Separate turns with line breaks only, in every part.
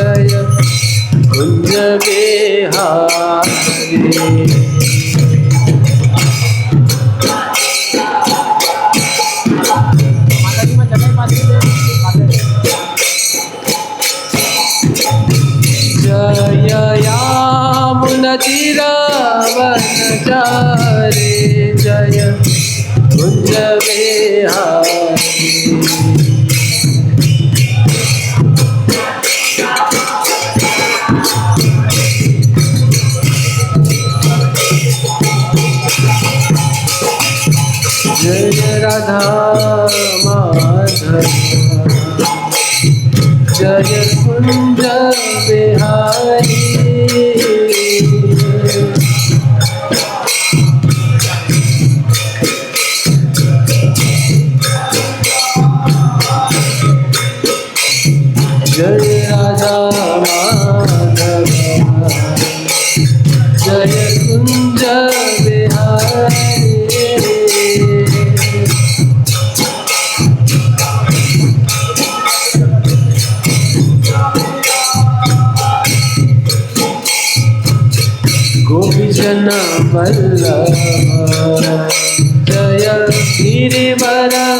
जय कुंज बिहारी। जय यामुना तीरवनचारी जय कुंज बिहारी। जय राधा माधव जय कुंज बिहारी। जय राधा माधव जय कुंज बिहारी। गोपीजन वल्लभ जय गिरिवरधारी।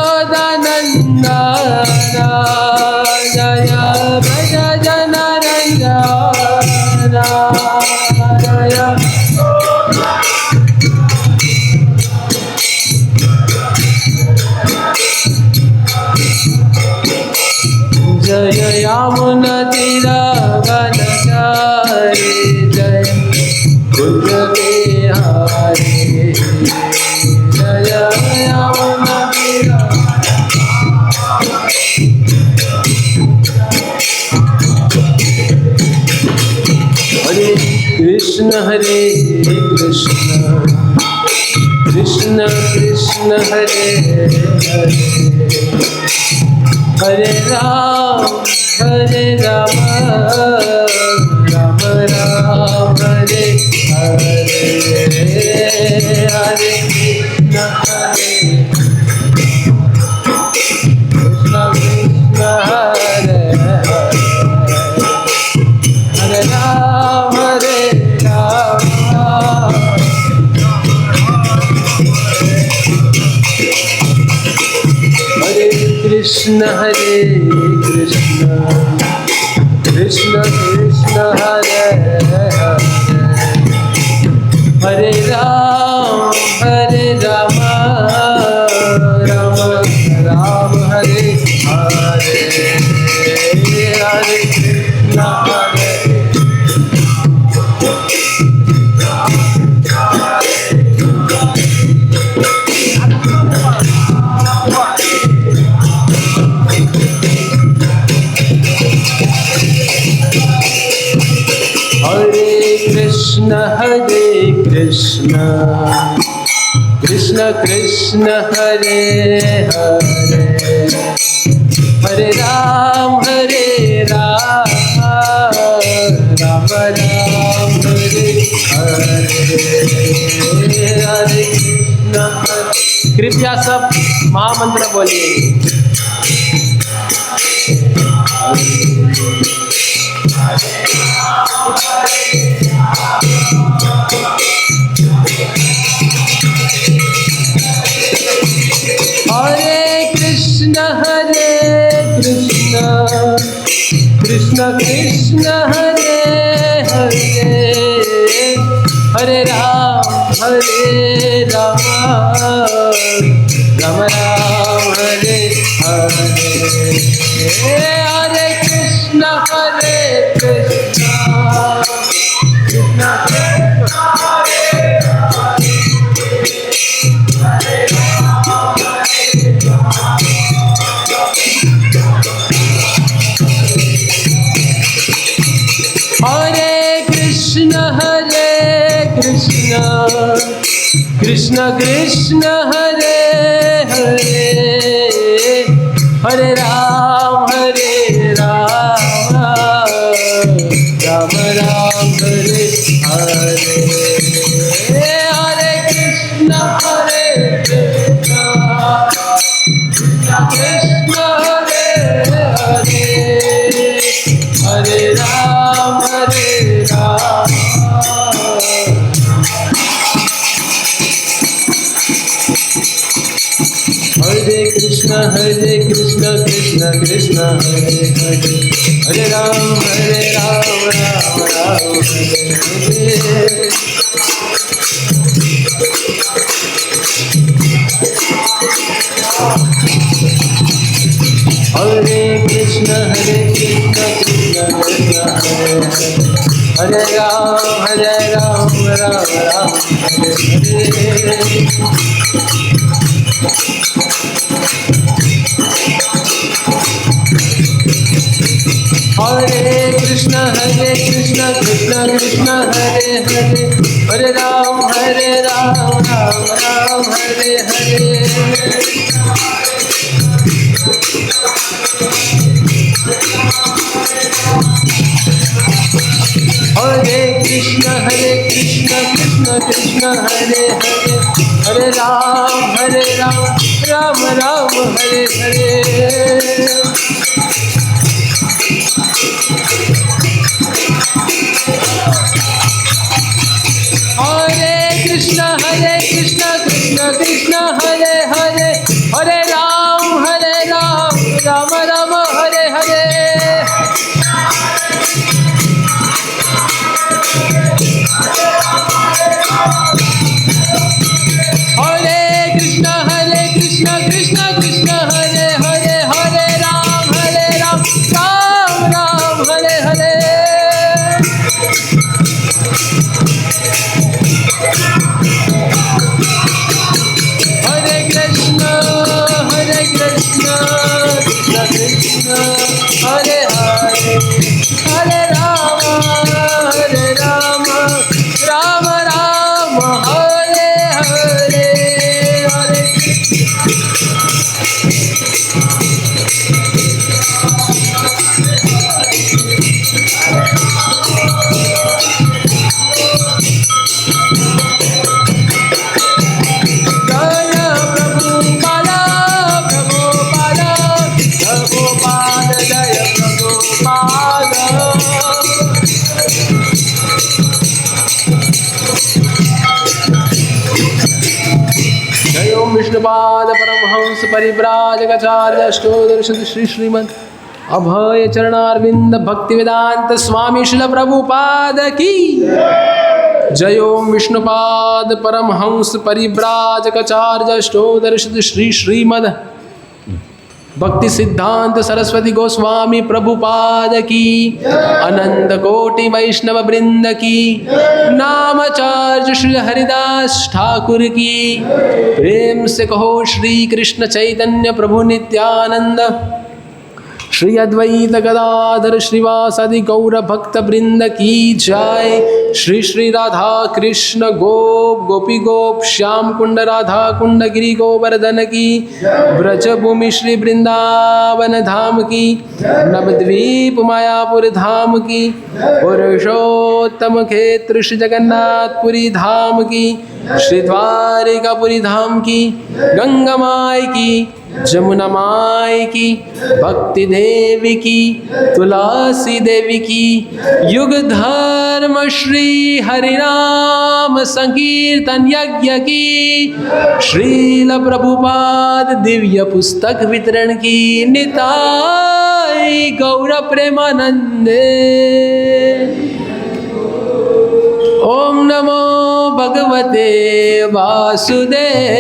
यशोदानंदना जय भज जनरंजना जय। जय यामुना तीरवनचारी जय कुंज बिहारी। जय यामुना हरे कृष्ण कृष्ण कृष्ण कृष्ण हरे हरे हरे राम राम राम हरे हरे हरे कृष्ण कृष्ण कृष्ण हरे हरे राम हरे कृष्ण कृष्ण कृष्ण कृष्ण हरे हरे हरे राम राम राम हरे हरे हरे कृष्ण हरे। हरे कृष्ण कृष्ण कृष्ण हरे हरे हरे राम राम राम हरे हरे हरे कृष्ण। कृपया सब महामंत्र बोलिए। हरे कृष्ण कृष्ण कृष्ण हरे हरे हरे राम राम राम हरे हरे हरे कृष्ण कृष्ण कृष्ण कृष्ण हरे हरे हरे राम राम राम राम हरे हरे, हरे कृष्ण कृष्ण हरे हरे, हरे राम हरे कृष्ण कृष्ण कृष्ण हरे हरे, हरे राम राम राम हरे हरे। हरे कृष्ण कृष्ण कृष्ण हरे हरे, हरे राम राम राम हरे हरे। हरे कृष्ण कृष्ण कृष्ण हरे हरे, हरे राम राम राम हरे हरे। हरे कृष्ण कृष्ण कृष्ण हरे हरे, हरे राम राम राम हरे हरे। हरे कृष्ण कृष्ण कृष्ण हरे हरे, हरे राम राम राम हरे हरे। हरे कृष्ण कृष्ण कृष्ण हरे हरे, हरे राम राम राम हरे हरे। हरे कृष्ण कृष्ण कृष्ण हरे हरे, हरे राम राम राम हरे हरे, हरे। जय ओम विष्णुपाद परमहंस परिव्राजकाचार्य अष्टोदर्शद श्री श्रीमद अभय चरणारविंद भक्तिवेदांत स्वामी श्रील प्रभुपाद की। जय ओम विष्णुपाद परमहंस परिव्राजकाचार्य अष्टोदर्शद श्री श्रीमद भक्ति सिद्धांत सरस्वती गोस्वामी प्रभुपाद की। अनंत कोटि वैष्णव वृंद की। नामाचार्य श्री हरिदास ठाकुर की। प्रेम से कहो श्री कृष्ण चैतन्य प्रभु नित्यानंद, श्री अद्वैत गदाधर श्रीवासादि गौर भक्त वृंद की जय। श्री श्री राधा कृष्ण गोप गोपी गोप श्याम कुंड राधा कुंड गिरी गोवर्धन की। ब्रज भूमि श्री वृंदावन धाम की। नवद्वीप मायापुर धाम की। पुरुषोत्तम क्षेत्र श्री जगन्नाथपुरी धाम की। श्री द्वारिकापुरी धाम की। गंगा माई की, जमुना माई की, भक्ति देवी की, तुलसी देवी की। युग धर्म श्री हरिनाम संकीर्तन यज्ञ की। श्रील प्रभुपाद दिव्य पुस्तक वितरण की। निताई गौर प्रेमानंदे। ओम नमो भगवते वासुदेवाय।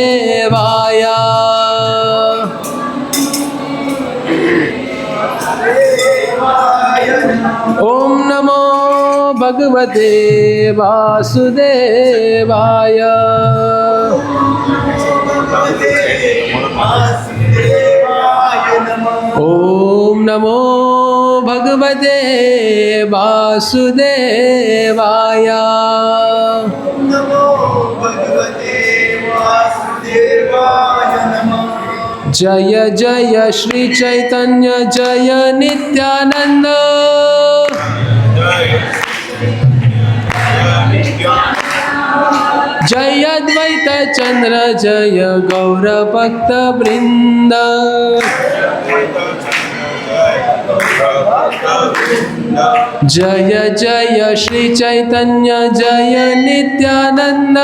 ओम नमो भगवते वासुदेवाय। ओम नमो भगवते वासुदेवाय। जय जय श्री चैतन्य जय नित्यानंद। चंद्र जय गौर भक्त वृंद। जय जय श्री चैतन्य जय नित्यानंद।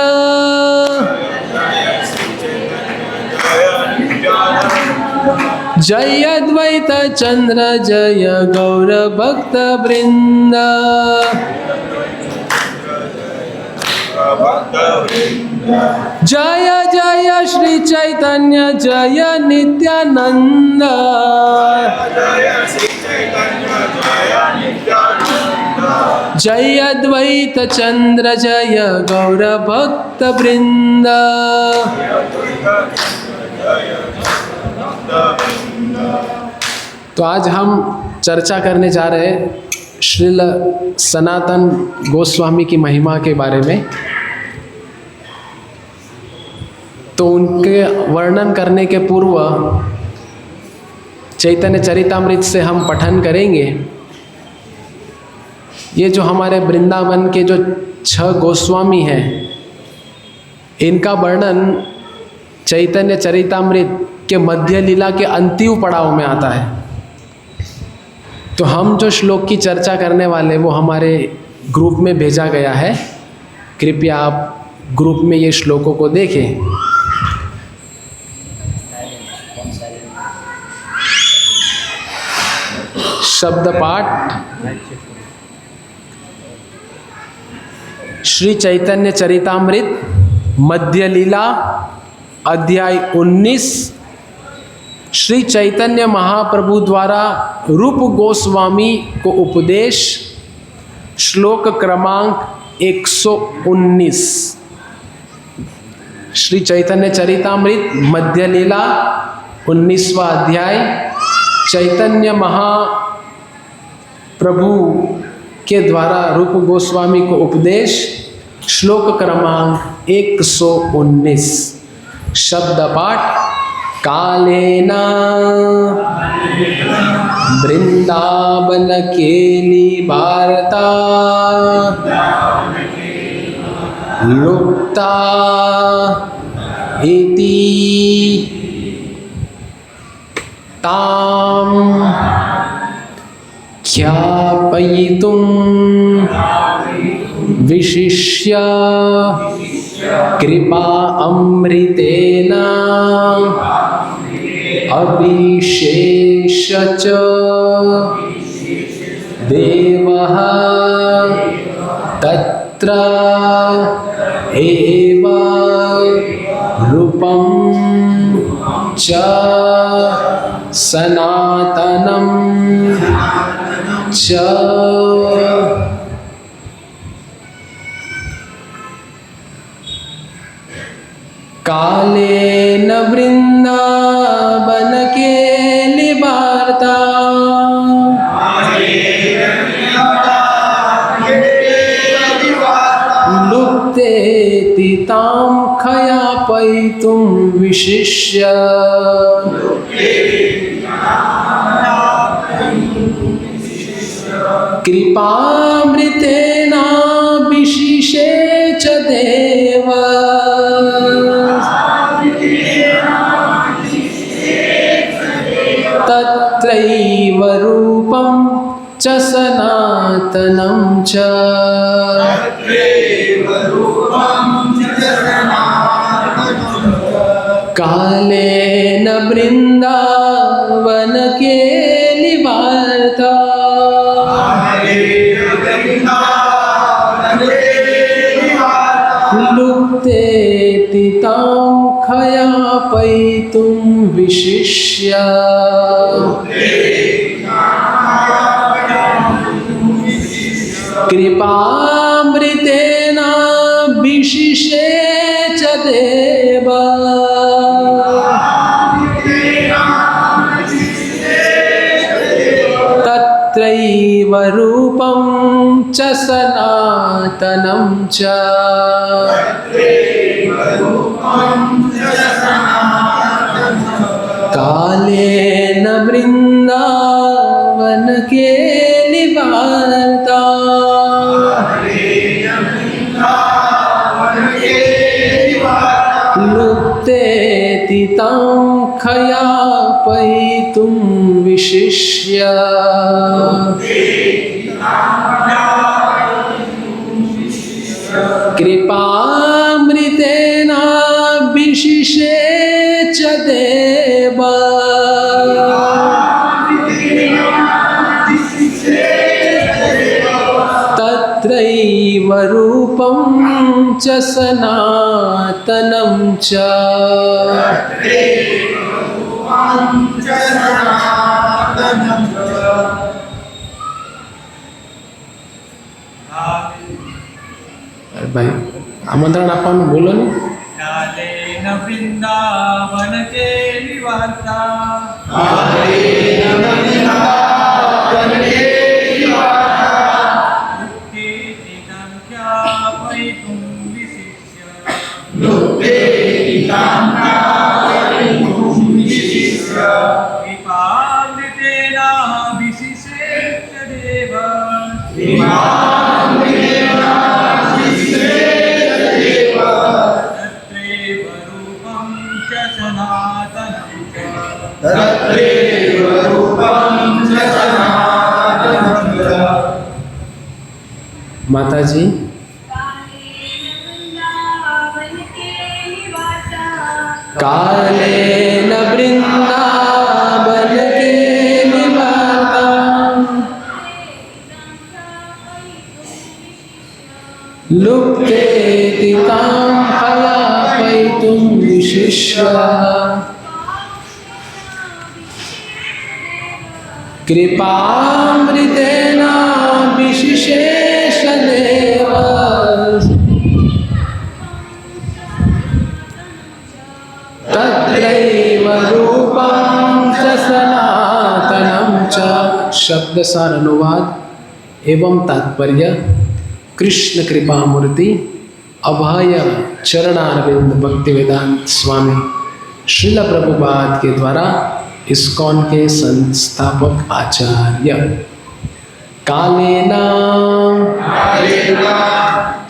जय अद्वैत चंद्र जय गौर भक्त वृंद। जय जय श्री चैतन्य जय नित्यानंद। जय अद्वैत चंद्र जय गौर भक्त वृंद। तो आज हम चर्चा करने जा रहे हैं श्रील सनातन गोस्वामी की महिमा के बारे में। तो उनके वर्णन करने के पूर्व चैतन्य चरितामृत से हम पठन करेंगे। ये जो हमारे वृंदावन के जो 6 गोस्वामी हैं, इनका वर्णन चैतन्य चरितामृत के मध्य लीला के अंतिम पड़ाव में आता है। तो हम जो श्लोक की चर्चा करने वाले वो हमारे ग्रुप में भेजा गया है। कृपया आप ग्रुप में ये श्लोकों को देखें। शब्द पाठ श्री चैतन्य चरितामृत मध्य लीला अध्याय 19 श्री चैतन्य महाप्रभु द्वारा रूप गोस्वामी को उपदेश। श्लोक क्रमांक 119। श्री चैतन्य चरितामृत मध्य लीला 19वां अध्याय चैतन्य महाप्रभु के द्वारा रूप गोस्वामी को उपदेश। श्लोक क्रमांक 119। शब्द पाठ। कालेना वृंदावन केली वार्ता लुप्ता इति ताम ख्यापयितुं विशिष्य कृपा अमृतेन अभिशेष च देवः तत्र एव रूपं च सनातनं च। कालेन वृंदावन केली वार्ता लुप्तेति तां ख्यापयितुं विशिष्य कृपामृतेनाभिशिषे च देव तत्रैव रूपं च सनातनं च। कालेन वृंदावन केली वार्ता लुप्तेति तां ख्यापयितुं विशिष्य कृपामृतेनाभिशिषे च देव तत्रैव रूपं च सनातनं च। कालेन वृंदावन केली वार्ता पापयितुं विशिष्य कृपामृतेनाभिषिषे च देव तत्रैव रूपं च सनातनं च। भाई आमंत्रण आपવાનું બોલો ને।
કાલેન વૃંદાવન કેલી વાર્તા, લુપ્તેતિકાં ખ્યાપયિતું વિશિષ્ય, कृपामृतेनाभिषिषेच देव तत्रैव रूपं च सनातनं च।
माताजी कालेन वृंदावन केली वार्ता, लुप्तेतिकां कलापयितुं विशिष्य कृपामृतेनाभिषिषेच देव तत्रैव रूपं च सनातनं च। शब्द सार अनुवाद एवं तात्पर्य। कृष्ण कृपा मूर्ति अभय चरणारविंद भक्तिवेदांत स्वामी श्रील प्रभुपाद के द्वारा इस्कॉन के संस्थापक आचार्य। कालेना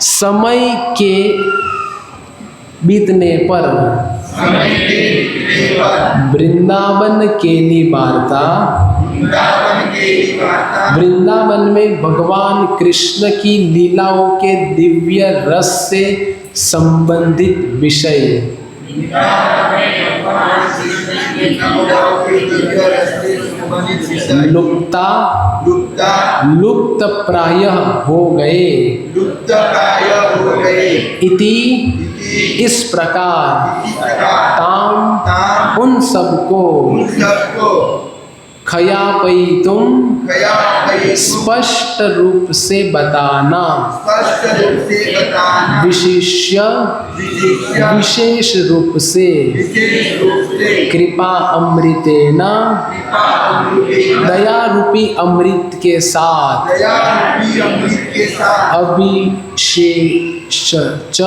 समय के बीतने पर वृंदावन केली वार्ता, वृंदावन में भगवान कृष्ण की लीलाओं के दिव्य रस से संबंधित विषय लुप्त प्रायः हो गए। इति इस प्रकार ताम उन सबको खयापयितुम स्पष्ट रूप से बताना, विशिष्य विशेष रूप से कृपा अमृतेना दया रूपी अमृत के साथ अभिषेच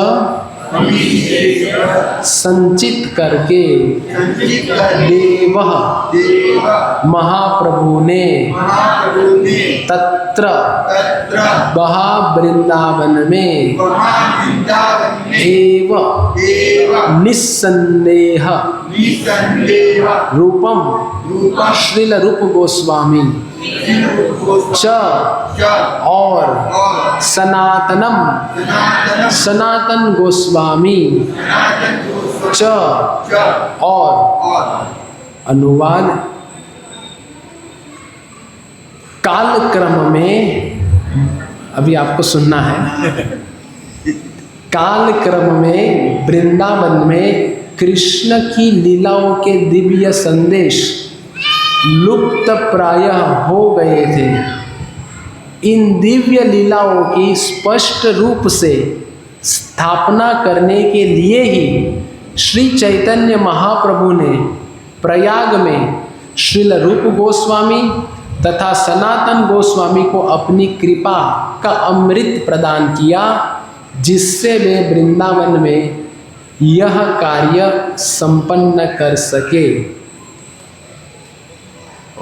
संचित करके देव महाप्रभु ने तत्र वहा वृंदावन में एव निस्संदेह रूपम श्रील रूप गोस्वामी च और सनातनम सनातन गोस्वामी च और अनुवाद कालक्रम में अभी आपको सुनना है। कालक्रम में वृंदावन में कृष्ण की लीलाओं के दिव्य संदेश लुप्त प्रायः हो गए थे। इन दिव्य लीलाओं की स्पष्ट रूप से स्थापना करने के लिए ही श्री चैतन्य महाप्रभु ने प्रयाग में श्रील रूप गोस्वामी तथा सनातन गोस्वामी को अपनी कृपा का अमृत प्रदान किया, जिससे वे वृंदावन में यह कार्य संपन्न कर सके।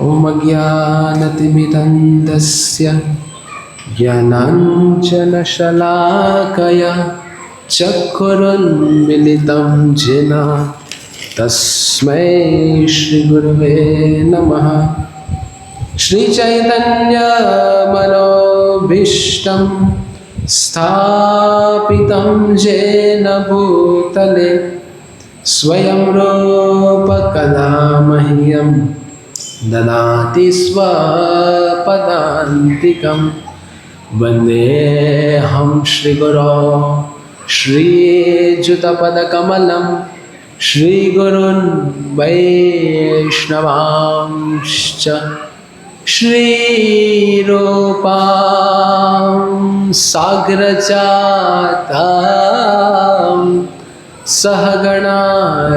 ओम ज्ञानतिमिरन्धस्य ज्ञानाञ्जनशलाकया चक्षुरुन्मीलितं येन तस्मै श्री गुरुवे नमः। श्री चैतन्य मनोभीष्टं स्थापितं येन भूतले स्वयं रूप कदा मह्यं ददाति स्वपदान्तिकं। वन्देऽहं श्रीगुरो श्रीयुतपदकमलं श्रीगुरुन् वैष्णवांश्च श्रीरूपां साग्रजातां सहगणा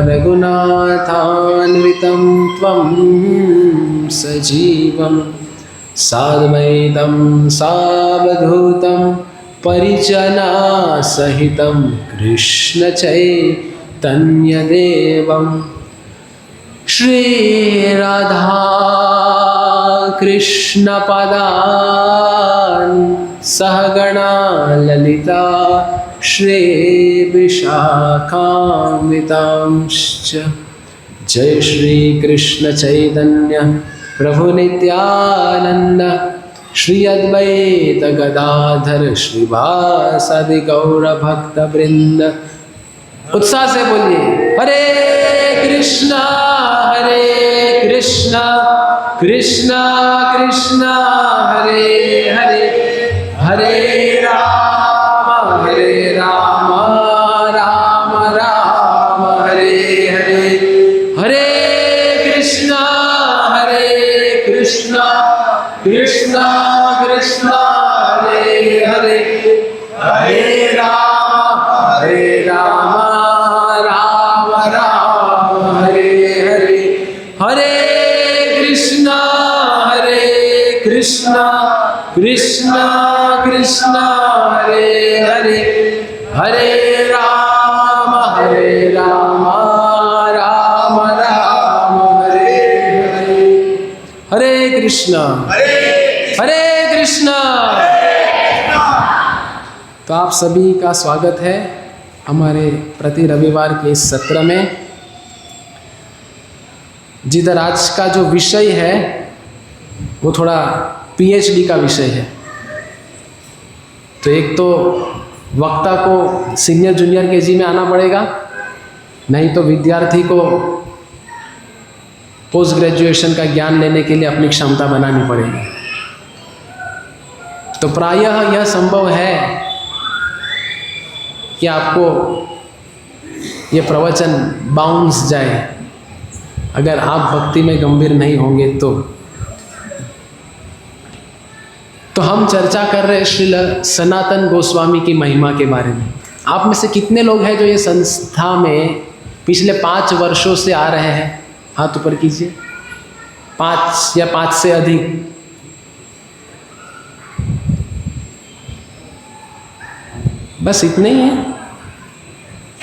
रघुनाथान्वितं त्वं सजीवं साद्वैतं सावधूतं परिजनसहितं कृष्णचैतन्यदेवं श्रीराधा कृष्णपदान् सहगणा ललिता श्रीविशाखान्वितांश्च। जय श्री कृष्ण चैतन्य प्रभु नित्यानंद श्री अद्वैत गदाधर श्रीवासादि गौर भक्त वृंद। उत्साह से बोलिए हरे कृष्णा कृष्णा कृष्णा हरे हरे, हरे राम राम राम हरे हरे। हरे कृष्णा कृष्णा कृष्णा हरे हरे, हरे राम राम हरे हरे। हरे कृष्णा कृष्णा कृष्णा हरे हरे, हरे राम राम हरे हरे। हरे कृष्णा हरे कृष्णा। तो आप सभी का स्वागत है हमारे प्रति रविवार के इस सत्र में, जिधर आज का जो विषय है वो थोड़ा पीएचडी का विषय है। तो एक तो वक्ता को सीनियर जूनियर केजी में आना पड़ेगा, नहीं तो विद्यार्थी को पोस्ट ग्रेजुएशन का ज्ञान लेने के लिए अपनी क्षमता बनानी पड़ेगी। तो प्रायः यह संभव है कि आपको ये प्रवचन बाउंस जाए अगर आप भक्ति में गंभीर नहीं होंगे तो हम चर्चा कर रहे हैं श्रील सनातन गोस्वामी की महिमा के बारे में। आप में से कितने लोग हैं जो ये संस्था में पिछले 5 वर्षों से आ रहे हैं? हाथ ऊपर कीजिए। 5 या 5 से अधिक। बस इतने ही हैं।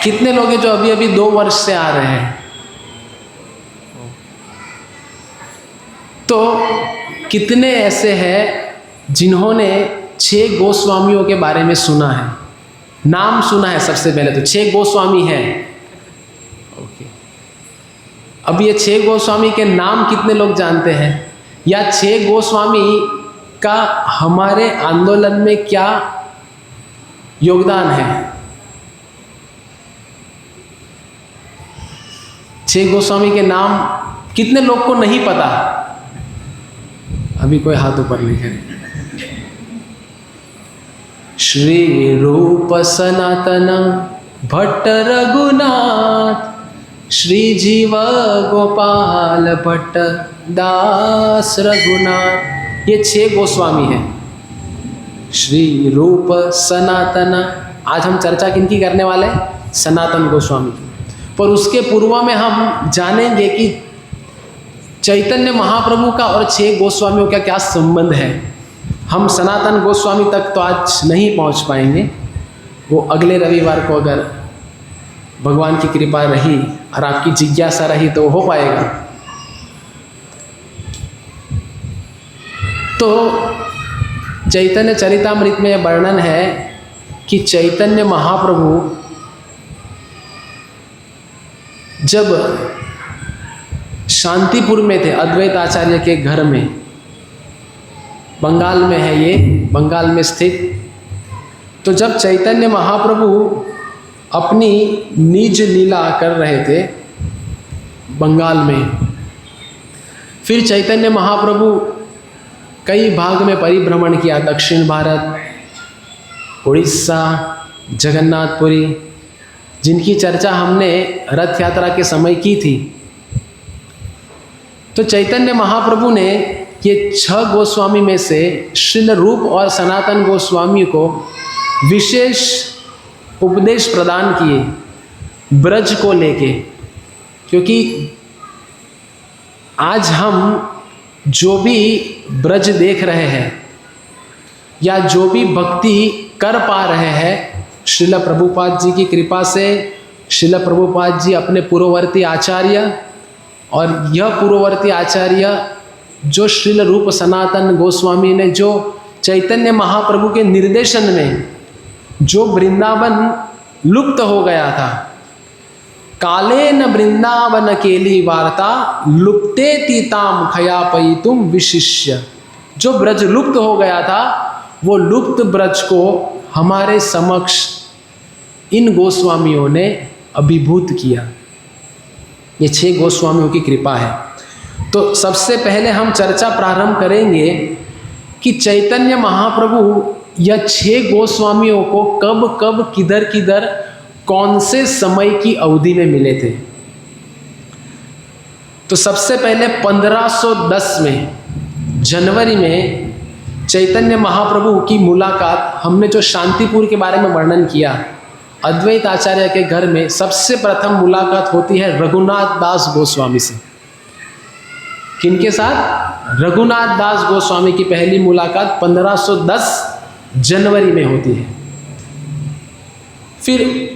कितने लोग हैं जो अभी अभी 2 वर्ष से आ रहे हैं? तो कितने ऐसे हैं जिन्होंने 6 गोस्वामियों के बारे में सुना है, नाम सुना है? सबसे पहले तो 6 गोस्वामी हैं। ओके, अब ये 6 गोस्वामी के नाम कितने लोग जानते हैं, या 6 गोस्वामी का हमारे आंदोलन में क्या योगदान है? 6 गोस्वामी के नाम कितने लोग को नहीं पता? अभी कोई हाथ ऊपर नहीं करे। श्री रूप सनातन भट्ट रघुनाथ, श्री जीव गोपाल भट्ट दास रघुनाथ, ये 6 गोस्वामी हैं। श्री रूप सनातन, आज हम चर्चा किनकी करने वाले हैं? सनातन गोस्वामी की। पर उसके पूर्व में हम जानेंगे कि चैतन्य महाप्रभु का और 6 गोस्वामियों का क्या संबंध है। हम सनातन गोस्वामी तक तो आज नहीं पहुंच पाएंगे, वो अगले रविवार को अगर भगवान की कृपा रही और आपकी जिज्ञासा रही तो हो पाएगा। तो चैतन्य चरितामृत में यह वर्णन है कि चैतन्य महाप्रभु जब शांतिपुर में थे अद्वैत आचार्य के घर में, बंगाल में है ये, बंगाल में स्थित, तो जब चैतन्य महाप्रभु अपनी निज लीला कर रहे थे बंगाल में, फिर चैतन्य महाप्रभु कई भाग में परिभ्रमण किया, दक्षिण भारत, उड़ीसा, जगन्नाथपुरी, जिनकी चर्चा हमने रथ यात्रा के समय की थी। तो चैतन्य महाप्रभु ने ये 6 गोस्वामी में से श्रील रूप और सनातन गोस्वामी को विशेष उपदेश प्रदान किए ब्रज को लेके, क्योंकि आज हम जो भी ब्रज देख रहे हैं या जो भी भक्ति कर पा रहे हैं, श्रील प्रभुपाद जी की कृपा से, श्रील प्रभुपाद जी अपने पूर्ववर्ती आचार्य, और यह पूर्ववर्ती आचार्य जो श्रील रूप सनातन गोस्वामी ने जो चैतन्य महाप्रभु के निर्देशन में जो वृंदावन लुप्त हो गया था, कालेन वृंदावन केली वार्ता लुप्ते तीताम खयापयितुम विशिष्य, जो ब्रज लुप्त हो गया था वो लुप्त ब्रज को हमारे समक्ष इन गोस्वामियों ने अभिभूत किया। ये 6 गोस्वामियों की कृपा है। तो सबसे पहले हम चर्चा प्रारंभ करेंगे कि चैतन्य महाप्रभु यह 6 गोस्वामियों को कब कब किधर किधर कौन से समय की अवधि में मिले थे। तो सबसे पहले 1510 में जनवरी में चैतन्य महाप्रभु की मुलाकात, हमने जो शांतिपुर के बारे में वर्णन किया, अद्वैत आचार्य के घर में सबसे प्रथम मुलाकात होती है रघुनाथ दास गोस्वामी से। किनके साथ? रघुनाथ दास गोस्वामी की पहली मुलाकात 1510 जनवरी में होती है। फिर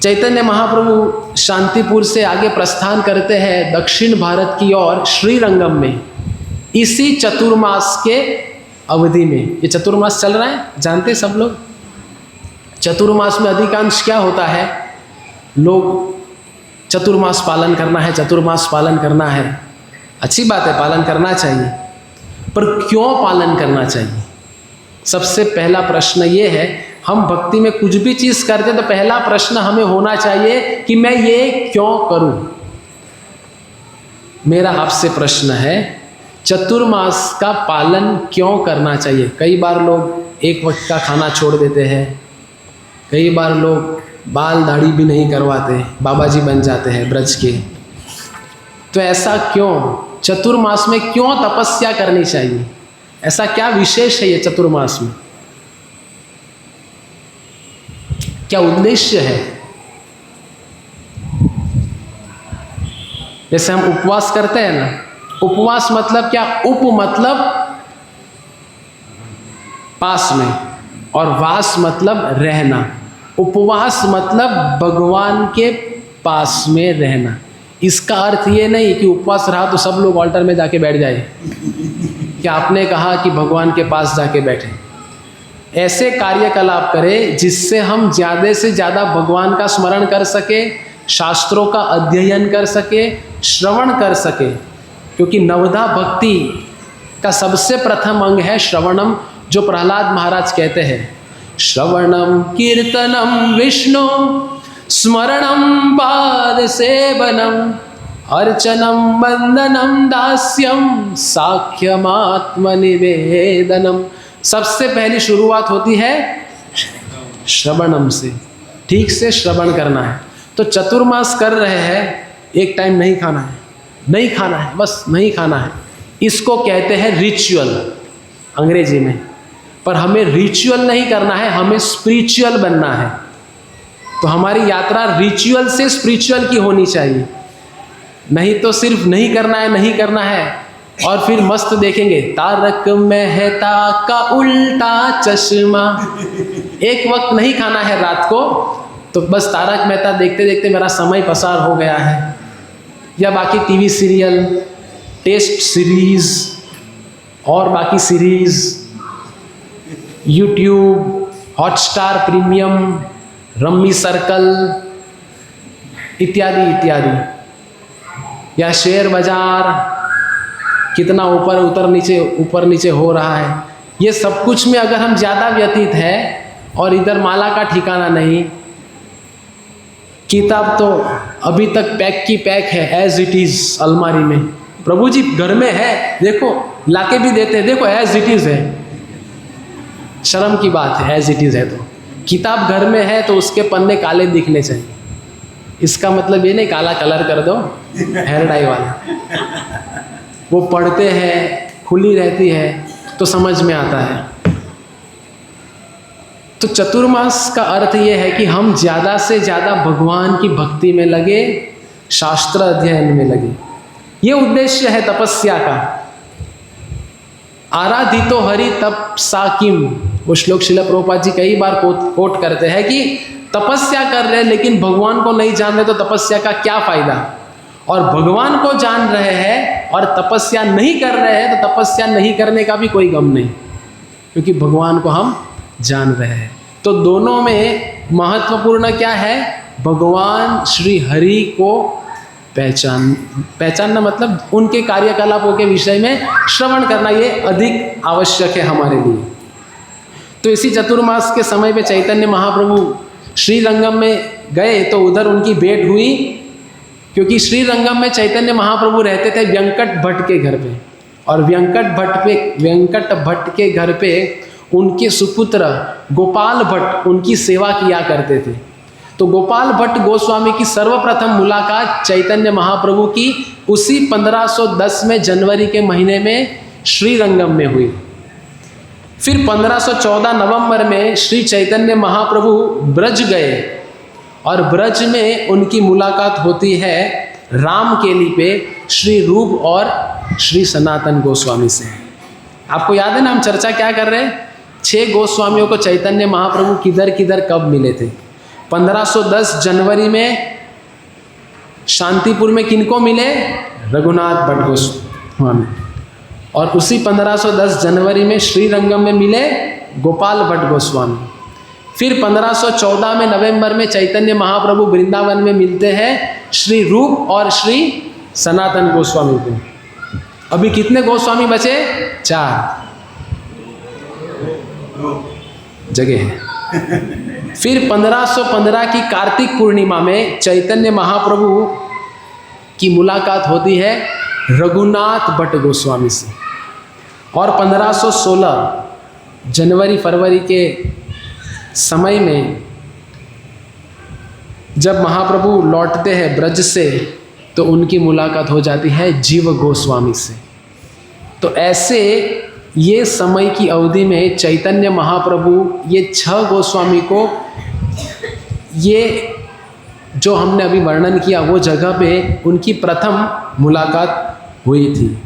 चैतन्य महाप्रभु शांतिपुर से आगे प्रस्थान करते हैं दक्षिण भारत की ओर श्रीरंगम में, इसी चतुर्मास के अवधि में। ये चतुर्मास चल रहा है, जानते सब लोग। चतुर्मास में अधिकांश क्या होता है, लोग चतुर्मास पालन करना है, चतुर्मास पालन करना है, अच्छी बात है, पालन करना चाहिए, पर क्यों पालन करना चाहिए? सबसे पहला प्रश्न ये है, हम भक्ति में कुछ भी चीज़ करते तो पहला प्रश्न हमें होना चाहिए कि मैं ये क्यों करूं। मेरा आपसे प्रश्न है, चतुर्मास का पालन क्यों करना चाहिए? कई बार लोग एक वक्त का खाना छोड़ देते हैं, कई बार लोग बाल दाढ़ी भी नहीं करवाते, बाबा जी बन जाते हैं ब्रज के। तो ऐसा क्यों? चतुर्मास में क्यों तपस्या करनी चाहिए? ऐसा क्या विशेष है ये चतुर्मास में? क्या उद्देश्य है? जैसे हम उपवास करते हैं ना, उपवास मतलब क्या? उप मतलब पास में, और वास मतलब रहना। उपवास मतलब भगवान के पास में रहना। इसका अर्थ ये नहीं कि उपवास रहा तो सब लोग ऑल्टर में जाके बैठ जाए, कि आपने कहा कि भगवान के पास जाके बैठे। ऐसे कार्यकलाप करें जिससे हम ज़्यादा से ज़्यादा भगवान का स्मरण कर सके, शास्त्रों का अध्ययन कर सके, श्रवण कर सके, क्योंकि नवधा भक्ति का सबसे प्रथम अंग है श्रवणम, जो प्रहलाद महाराज कहते हैं, श्रवणम कीर्तनम विष्णु स्मरणम पाद सेवनम अर्चनम वंदनम दास्यम साख्यमात्मनिवेदनम। सबसे पहली शुरुआत होती है श्रवणम से। ठीक से श्रवण करना है। तो चतुर्मास कर रहे हैं, एक टाइम नहीं खाना है, नहीं खाना है, बस नहीं खाना है, इसको कहते हैं रिचुअल अंग्रेजी में। पर हमें रिचुअल नहीं करना है, हमें स्पिरिचुअल बनना है। तो हमारी यात्रा रिचुअल से स्पिरिचुअल की होनी चाहिए। नहीं तो सिर्फ नहीं करना है, नहीं करना है, और फिर मस्त देखेंगे तारक मेहता का उल्टा चश्मा। एक वक्त नहीं खाना है रात को, तो बस तारक मेहता देखते देखते मेरा समय पसार हो गया है, या बाकी टीवी सीरियल, टेस्ट सीरीज और बाकी series, YouTube, Hotstar premium, rummy circle, इत्यादि इत्यादि, या शेयर बाजार कितना ऊपर नीचे हो रहा है, ये सब कुछ में अगर हम ज़्यादा व्यतीत है और इधर माला का ठिकाना नहीं, किताब तो अभी तक पैक की पैक है एज इट इज़ अलमारी में, प्रभु जी घर में है, देखो लाके भी देते हैं, देखो एज इट इज़ है। शर्म की बात है, एज इट इज़ है तो किताब घर में है तो उसके पन्ने काले दिखने चाहिए, इसका मतलब ये नहीं काला कलर कर दो हेयर डाई वाला। वो पढ़ते हैं, खुली रहती है तो समझ में आता है। तो चतुर्मास का अर्थ ये है कि हम ज़्यादा से ज़्यादा भगवान की भक्ति में लगे, शास्त्र अध्ययन में लगे। ये उद्देश्य है तपस्या का। आराधितो हरि तपसा किम, वो श्लोक श्रील प्रभुपाद जी कई बार कोट करते हैं कि तपस्या कर रहे हैं लेकिन भगवान को नहीं जान रहे तो तपस्या का क्या फायदा, और भगवान को जान रहे हैं और तपस्या नहीं कर रहे हैं तो तपस्या नहीं करने का भी कोई गम नहीं, क्योंकि भगवान को हम जान रहे हैं। तो दोनों में महत्वपूर्ण क्या है, भगवान श्री हरि को पहचानना, मतलब उनके कार्यकलापों के विषय में श्रवण करना, ये अधिक आवश्यक है हमारे लिए। तो इसी चतुर्मास के समय पे चैतन्य महाप्रभु श्रीरंगम में गए तो उधर उनकी भेंट हुई, क्योंकि श्रीरंगम में चैतन्य महाप्रभु रहते थे व्यंकट भट्ट के घर पे, और व्यंकट भट्ट के घर पे उनके सुपुत्र गोपाल भट्ट उनकी सेवा किया करते थे। तो गोपाल भट्ट गोस्वामी की सर्वप्रथम मुलाकात चैतन्य महाप्रभु की उसी 1510 में जनवरी के महीने में श्रीरंगम में हुई। फिर 1514 नवंबर में श्री चैतन्य महाप्रभु ब्रज गए, और ब्रज में उनकी मुलाकात होती है रामकेली पे श्री रूप और श्री सनातन गोस्वामी से। आपको याद है ना, हम चर्चा क्या कर रहे हैं, 6 गोस्वामियों को चैतन्य महाप्रभु किधर किधर कब मिले थे। 1510 जनवरी में शांतिपुर में किनको मिले, रघुनाथ भट्ट गोस्वामी, और उसी 1510 जनवरी में श्रीरंगम में मिले गोपाल भट्ट गोस्वामी। फिर 1514 में नवंबर में चैतन्य महाप्रभु वृंदावन में मिलते हैं श्री रूप और श्री सनातन गोस्वामी को। अभी कितने गोस्वामी बचे, 4 जगह है। फिर 1515 की कार्तिक पूर्णिमा में चैतन्य महाप्रभु की मुलाकात होती है रघुनाथ भट्ट गोस्वामी से, और 1516 जनवरी फरवरी के समय में जब महाप्रभु लौटते हैं ब्रज से तो उनकी मुलाकात हो जाती है जीव गोस्वामी से। तो ऐसे ये समय की अवधि में चैतन्य महाप्रभु ये 6 गोस्वामी को, ये जो हमने अभी वर्णन किया वो जगह पे उनकी प्रथम मुलाकात हुई थी।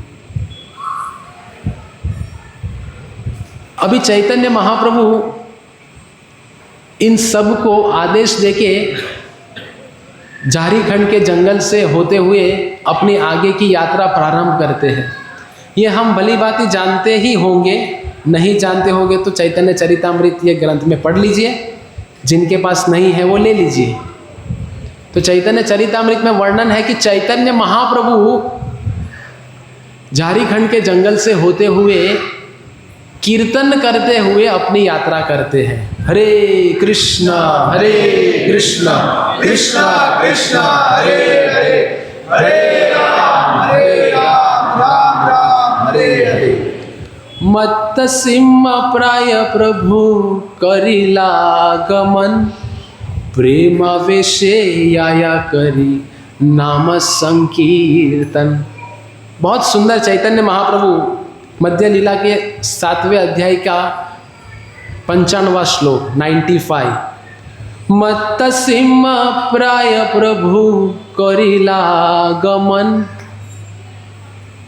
अभी चैतन्य महाप्रभु इन सब को आदेश देके झारखंड के जंगल से होते हुए अपनी आगे की यात्रा प्रारंभ करते हैं। ये हम भली भांति जानते ही होंगे, नहीं जानते होंगे तो चैतन्य चरितामृत ये ग्रंथ में पढ़ लीजिए, जिनके पास नहीं है वो ले लीजिए। तो चैतन्य चरितामृत में वर्णन है कि चैतन्य महाप्रभु झारखंड के जंगल से होते हुए कीर्तन करते हुए अपनी यात्रा करते हैं। हरे कृष्णा कृष्ण कृष्ण हरे हरे, हरे राम राम राम हरे हरे। मत्त सिंह प्राय प्रभु करिला गमन, प्रेम वेशे या करी नाम संकीर्तन। बहुत सुंदर चैतन्य महाप्रभु मध्य लीला के 7वें अध्याय का 95वां श्लोक 95। मत्त सिंह प्राय प्रभु करिला गमन,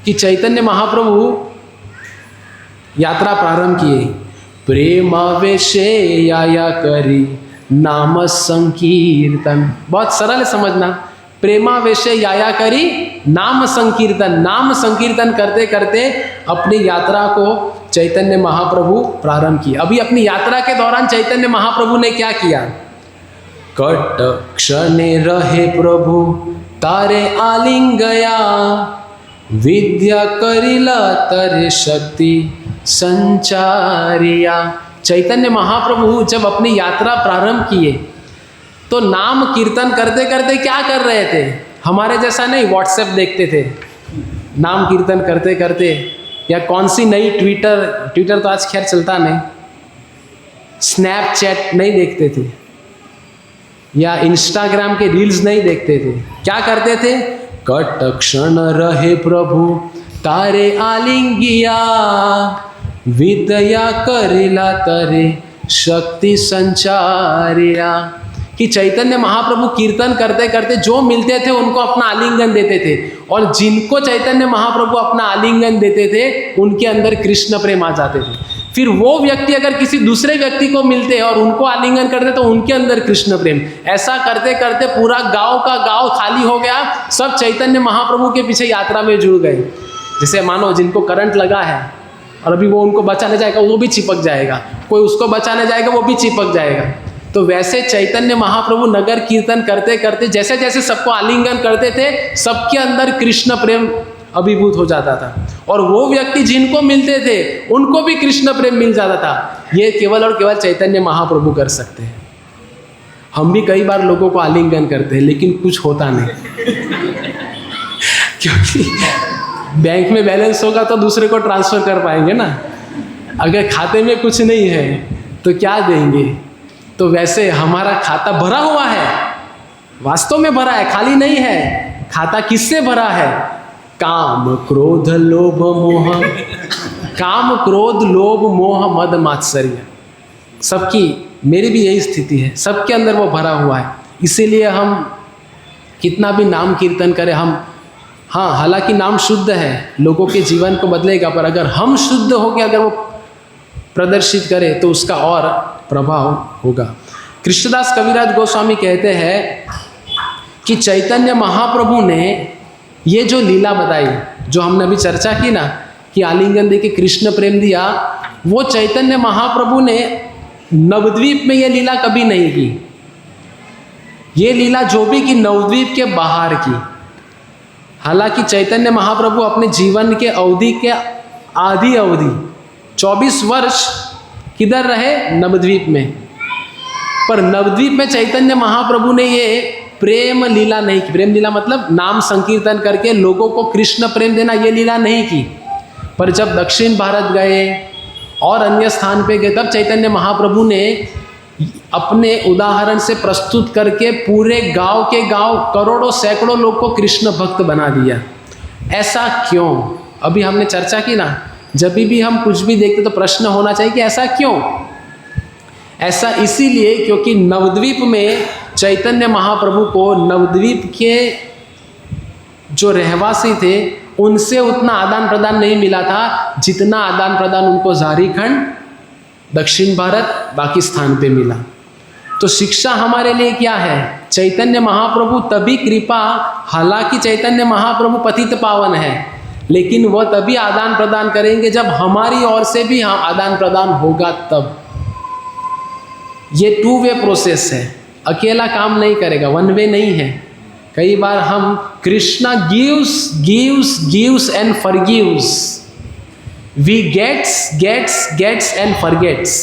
कि चैतन्य महाप्रभु यात्रा प्रारंभ किए, प्रेम वेशे या करी नाम संकीर्तन। बहुत सरल है समझना, प्रेमावेशे याया करी नाम संकीर्तन। नाम संकीर्तन करते करते अपनी यात्रा को चैतन्य महाप्रभु प्रारंभ किया। अभी अपनी यात्रा के दौरान चैतन्य महाप्रभु ने क्या किया, कट क्षणे रहे प्रभु तारे आलिंगया, विद्या करिला तरे शक्ति संचारिया। चैतन्य महाप्रभु जब अपनी यात्रा प्रारंभ किए तो नाम कीर्तन करते करते क्या कर रहे थे? हमारे जैसा नहीं व्हाट्सएप देखते थे नाम कीर्तन करते करते, या कौन सी नई ट्विटर तो आज खैर चलता नहीं, स्नैपचैट नहीं देखते थे, या इंस्टाग्राम के रील्स नहीं देखते थे। क्या करते थे? कट क्षण रहे प्रभु तारे आलिंगिया, विद्या करिला तरे शक्ति संचारिया। कि चैतन्य महाप्रभु कीर्तन करते करते जो मिलते थे उनको अपना आलिंगन देते थे, और जिनको चैतन्य महाप्रभु अपना आलिंगन देते थे उनके अंदर कृष्ण प्रेम आ जाते थे। फिर वो व्यक्ति अगर किसी दूसरे व्यक्ति को मिलते और उनको आलिंगन करते तो उनके अंदर कृष्ण प्रेम। ऐसा करते करते पूरा गांव का गांव खाली हो गया, सब चैतन्य महाप्रभु के पीछे यात्रा में जुड़ गए। जैसे मानो जिनको करंट लगा है और अभी वो उनको बचाने जाएगा वो भी चिपक जाएगा, कोई उसको बचाने जाएगा वो भी चिपक जाएगा। तो वैसे चैतन्य महाप्रभु नगर कीर्तन करते करते जैसे जैसे सबको आलिंगन करते थे सबके अंदर कृष्ण प्रेम अभिभूत हो जाता था, और वो व्यक्ति जिनको मिलते थे उनको भी कृष्ण प्रेम मिल जाता था। ये केवल और केवल चैतन्य महाप्रभु कर सकते हैं। हम भी कई बार लोगों को आलिंगन करते हैं लेकिन कुछ होता नहीं क्योंकि बैंक में बैलेंस होगा तो दूसरे को ट्रांसफर कर पाएंगे ना, अगर खाते में कुछ नहीं है तो क्या देंगे। तो वैसे हमारा खाता भरा हुआ है, वास्तव में भरा है, खाली नहीं है। खाता किससे भरा है? काम क्रोध लोभ मोह, काम क्रोध लोभ मोह मद मात्सर्य। सबकी, मेरी भी यही स्थिति है, सबके अंदर वो भरा हुआ है। इसीलिए हम कितना भी नाम कीर्तन करें, हम हाँ हालांकि नाम शुद्ध है, लोगों के जीवन को बदलेगा, पर अगर हम शुद्ध होकर अगर वो प्रदर्शित करें तो उसका और प्रभाव होगा। कृष्णदास कविराज गोस्वामी कहते हैं कि चैतन्य महाप्रभु ने ये जो लीला बताई, जो हमने अभी चर्चा की ना कि आलिंगन दे के कृष्ण प्रेम दिया, वो चैतन्य महाप्रभु ने नवद्वीप में ये लीला कभी नहीं की। ये लीला जो भी की नवद्वीप के बाहर की। हालांकि चैतन्य महाप्रभु अपने जीवन के अवधि के आधी अवधि 24 वर्ष किधर रहे? नवद्वीप में। पर नवद्वीप में चैतन्य महाप्रभु ने ये प्रेम लीला नहीं की। प्रेम लीला मतलब नाम संकीर्तन करके लोगों को कृष्ण प्रेम देना, ये लीला नहीं की। पर जब दक्षिण भारत गए और अन्य स्थान पे गए तब चैतन्य महाप्रभु ने अपने उदाहरण से प्रस्तुत करके पूरे गांव के गांव करोड़ों सैकड़ों लोग को कृष्ण भक्त बना दिया। ऐसा क्यों? अभी हमने चर्चा की ना, जब भी हम कुछ भी देखते तो प्रश्न होना चाहिए कि ऐसा क्यों। ऐसा इसीलिए क्योंकि नवद्वीप में चैतन्य महाप्रभु को नवद्वीप के जो रहवासी थे उनसे उतना आदान प्रदान नहीं मिला था जितना आदान प्रदान उनको झारखंड, दक्षिण भारत, बाकी स्थान पे मिला। तो शिक्षा हमारे लिए क्या है? चैतन्य महाप्रभु तभी कृपा, हालांकि चैतन्य महाप्रभु पतित पावन है, लेकिन वह तभी आदान प्रदान करेंगे जब हमारी ओर से भी आदान प्रदान होगा तब। ये 2 वे प्रोसेस है, अकेला काम नहीं करेगा, 1 वे नहीं है। कई बार हम Krishna gives and forgives, we gets and forgets.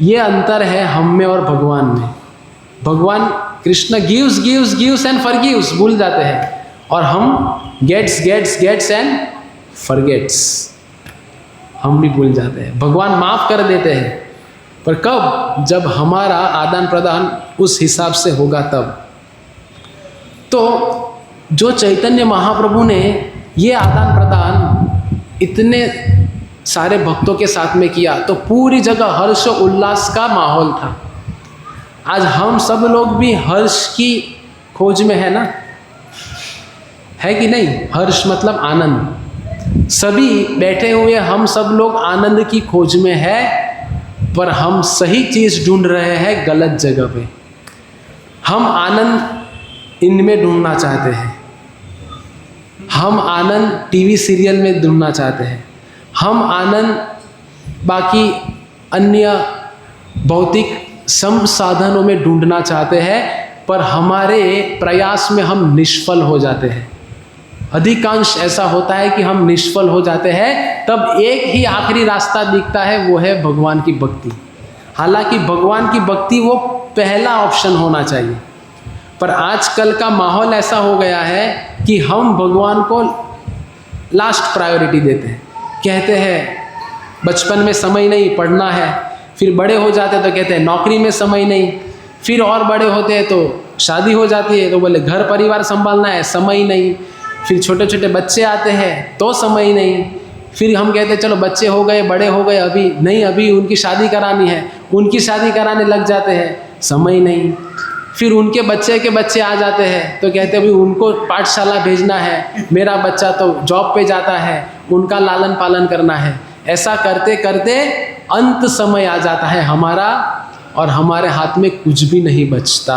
ये अंतर है हम में और भगवान में। भगवान कृष्ण गिव्स एंड फॉरगिव्स भूल जाते हैं, और हम गेट्स एंड फॉरगेट्स, हम भी भूल जाते हैं। भगवान माफ कर देते हैं, पर कब? जब हमारा आदान प्रदान उस हिसाब से होगा तब। तो जो चैतन्य महाप्रभु ने ये आदान प्रदान इतने सारे भक्तों के साथ में किया तो पूरी जगह हर्ष उल्लास का माहौल था। आज हम सब लोग भी हर्ष की खोज में है ना, है कि नहीं? हर्ष मतलब आनंद। सभी बैठे हुए हम सब लोग आनंद की खोज में है, पर हम सही चीज़ ढूंढ रहे हैं गलत जगह पे। हम आनंद इनमें ढूंढना चाहते हैं, हम आनंद टीवी सीरियल में ढूंढना चाहते हैं, हम आनंद बाकी अन्य भौतिक सब साधनों में ढूंढना चाहते हैं, पर हमारे प्रयास में हम निष्फल हो जाते हैं। अधिकांश ऐसा होता है कि हम निष्फल हो जाते हैं, तब एक ही आखिरी रास्ता दिखता है, वो है भगवान की भक्ति। हालांकि भगवान की भक्ति वो पहला ऑप्शन होना चाहिए, पर आजकल का माहौल ऐसा हो गया है कि हम भगवान को लास्ट प्रायोरिटी देते हैं। कहते हैं बचपन में समय नहीं, पढ़ना है, फिर बड़े हो जाते तो कहते हैं नौकरी में समय नहीं, फिर और बड़े होते हैं तो शादी हो जाती है तो बोले घर परिवार संभालना है, समय नहीं, फिर छोटे छोटे बच्चे आते हैं तो समय नहीं, फिर हम कहते हैं चलो बच्चे हो गए, बड़े हो गए, अभी नहीं, अभी उनकी शादी करानी है, उनकी शादी कराने लग जाते हैं, समय नहीं, फिर उनके बच्चे के बच्चे आ जाते हैं तो कहते हैं अभी उनको पाठशाला भेजना है, मेरा बच्चा तो जॉब पे जाता है, उनका लालन पालन करना है। ऐसा करते करते अंत समय आ जाता है हमारा, और हमारे हाथ में कुछ भी नहीं बचता।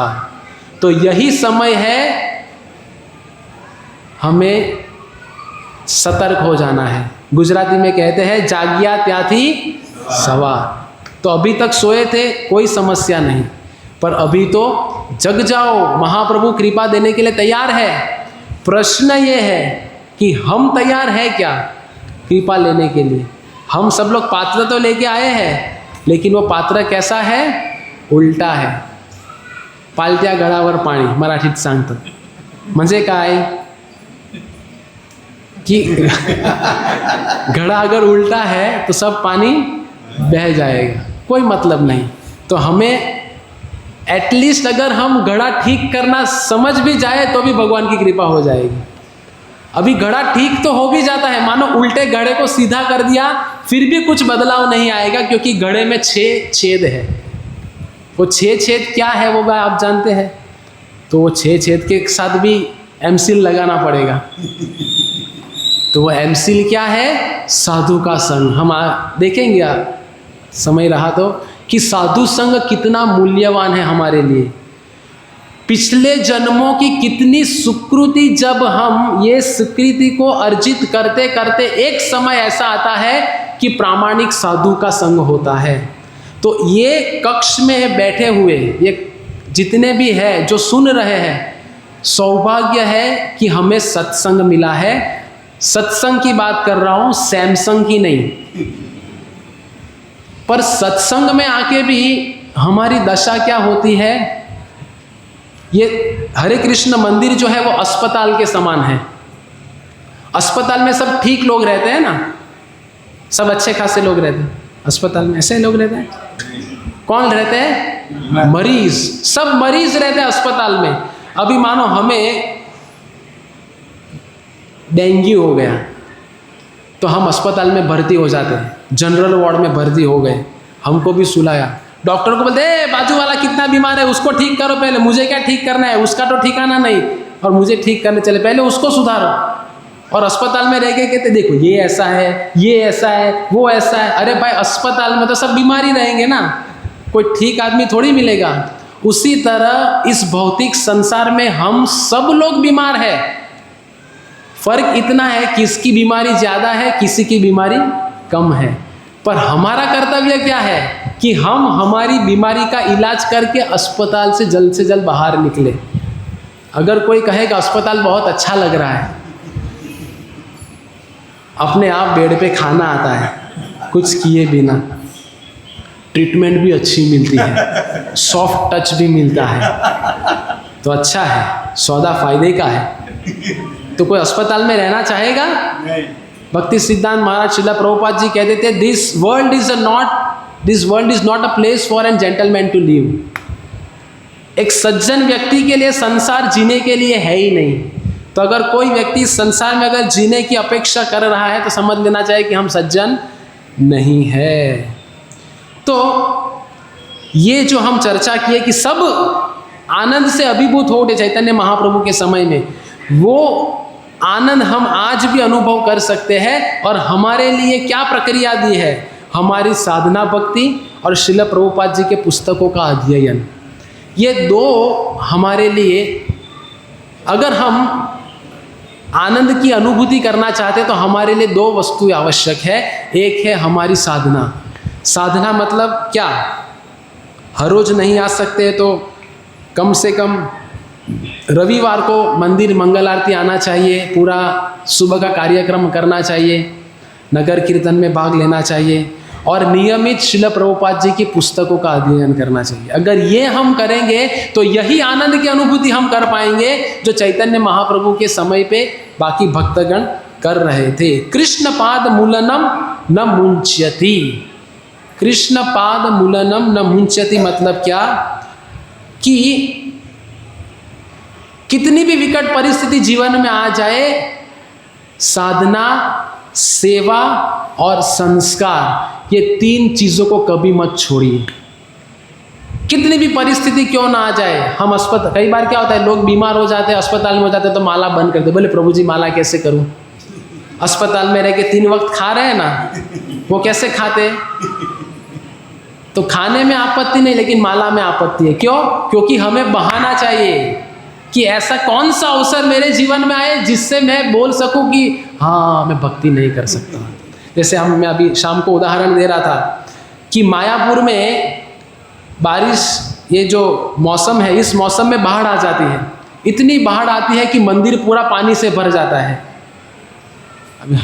तो यही समय है हमें सतर्क हो जाना है। गुजराती में कहते हैं जागिया त्याथी सवार। तो अभी तक सोए थे कोई समस्या नहीं, पर अभी तो जग जाओ, महाप्रभु कृपा देने के लिए तैयार है। प्रश्न ये है कि हम तैयार हैं क्या कृपा लेने के लिए? हम सब लोग पात्र तो लेके आए हैं, लेकिन वो पात्र कैसा है? उल्टा है। पालत्या गळावर पाणी, मराठीत सांगतो म्हणजे काय कि घड़ा अगर उल्टा है तो सब पानी बह जाएगा, कोई मतलब नहीं। तो हमें एटलीस्ट अगर हम घड़ा ठीक करना समझ भी जाए तो भी भगवान की कृपा हो जाएगी। अभी घड़ा ठीक तो हो भी जाता है, मानो उल्टे घड़े को सीधा कर दिया, फिर भी कुछ बदलाव नहीं आएगा, क्योंकि घड़े में 6 छेद है। वो 6 छेद क्या है वो आप जानते हैं? तो वो 6 छेद के साथ भी एमसील लगाना पड़ेगा। तो वो एमसील क्या है? साधु का संग। हम देखेंगे समय रहा तो कि साधु संग कितना मूल्यवान है हमारे लिए। पिछले जन्मों की कितनी सुकृति, जब हम ये सुकृति को अर्जित करते करते एक समय ऐसा आता है कि प्रामाणिक साधु का संग होता है। तो ये कक्ष में बैठे हुए ये जितने भी है जो सुन रहे हैं, सौभाग्य है कि हमें सत्संग मिला है। सत्संग की बात कर रहा हूँ, सैमसंग की नहीं। पर सत्संग में आके भी हमारी दशा क्या होती है? ये हरे कृष्ण मंदिर जो है वो अस्पताल के समान है। अस्पताल में सब ठीक लोग रहते हैं ना, सब अच्छे खासे लोग रहते हैं अस्पताल में। ऐसे लोग रहते हैं? कौन रहते हैं? मरीज। सब मरीज रहते हैं अस्पताल में। अभी मानो हमें डेंगू हो गया तो हम अस्पताल में भर्ती हो जाते हैं, जनरल वार्ड में भर्ती हो गए, हमको भी सुलाया, डॉक्टर को बोलते बाजू वाला कितना बीमार है उसको ठीक करो पहले, मुझे क्या ठीक करना है, उसका तो ठिकाना नहीं और मुझे ठीक करने चले, पहले उसको सुधारो। और अस्पताल में रह के कहते देखो ये ऐसा है, ये ऐसा है, वो ऐसा है। अरे भाई अस्पताल में तो सब बीमारी रहेंगे ना, कोई ठीक आदमी थोड़ी मिलेगा। उसी तरह इस भौतिक संसार में हम सब लोग बीमार है। फर्क इतना है किसकी बीमारी ज़्यादा है, किसी की बीमारी कम है। पर हमारा कर्तव्य क्या है कि हम हमारी बीमारी का इलाज करके अस्पताल से जल्द बाहर निकले। अगर कोई कहेगा अस्पताल बहुत अच्छा लग रहा है, अपने आप बेड पे खाना आता है कुछ किए बिना, ट्रीटमेंट भी अच्छी मिलती है, सॉफ्ट टच भी मिलता है, तो अच्छा है, सौदा फायदे का है। तो कोई अस्पताल में रहना चाहेगा? नहीं। भक्ति सिद्धांत महाराज श्रीला प्रभुपाद जी कहते थे this world is not a place for an gentleman to live. एक सज्जन व्यक्ति के लिए संसार जीने के लिए है ही नहीं। तो अगर कोई व्यक्ति संसार में अगर जीने की अपेक्षा कर रहा है तो समझ लेना चाहिए कि हम सज्जन नहीं है। तो ये जो हम चर्चा किए कि सब आनंद से अभिभूत हो उठे चैतन्य महाप्रभु के समय में, वो आनंद हम आज भी अनुभव कर सकते हैं। और हमारे लिए क्या प्रक्रिया दी है? हमारी साधना भक्ति और श्रील प्रभुपाद जी के पुस्तकों का अध्ययन। ये दो हमारे लिए, अगर हम आनंद की अनुभूति करना चाहते तो हमारे लिए दो वस्तु आवश्यक है। एक है हमारी साधना। साधना मतलब क्या? हर रोज नहीं आ सकते तो कम से कम रविवार को मंदिर मंगल आरती आना चाहिए, पूरा सुबह का कार्यक्रम करना चाहिए, नगर कीर्तन में भाग लेना चाहिए और नियमित श्रील प्रभुपाद जी की पुस्तकों का अध्ययन करना चाहिए। अगर ये हम करेंगे तो यही आनंद की अनुभूति हम कर पाएंगे जो चैतन्य महाप्रभु के समय पे बाकी भक्तगण कर रहे थे। कृष्ण पाद मूलनम न मुंच्यति, कृष्ण पाद मूलनम न मुंच्यति मतलब क्या कि कितनी भी विकट परिस्थिति जीवन में आ जाए, साधना, सेवा और संस्कार, ये तीन चीजों को कभी मत छोड़िए। कितनी भी परिस्थिति क्यों ना आ जाए, हम अस्पताल, कई बार क्या होता है लोग बीमार हो जाते हैं, अस्पताल में हो जाते हैं तो माला बंद करते, बोले प्रभु जी माला कैसे करूं, अस्पताल में रह के 3 वक्त खा रहे हैं ना, वो कैसे खाते? तो खाने में आपत्ति नहीं, लेकिन माला में आपत्ति है। क्यों? क्योंकि हमें बहाना चाहिए कि ऐसा कौन सा अवसर मेरे जीवन में आए जिससे मैं बोल सकूं कि हाँ मैं भक्ति नहीं कर सकता। जैसे मैं अभी शाम को उदाहरण दे रहा था कि मायापुर में बारिश, ये जो मौसम है, इस मौसम में बाढ़ आ जाती है, इतनी बाढ़ आती है कि मंदिर पूरा पानी से भर जाता है। अभी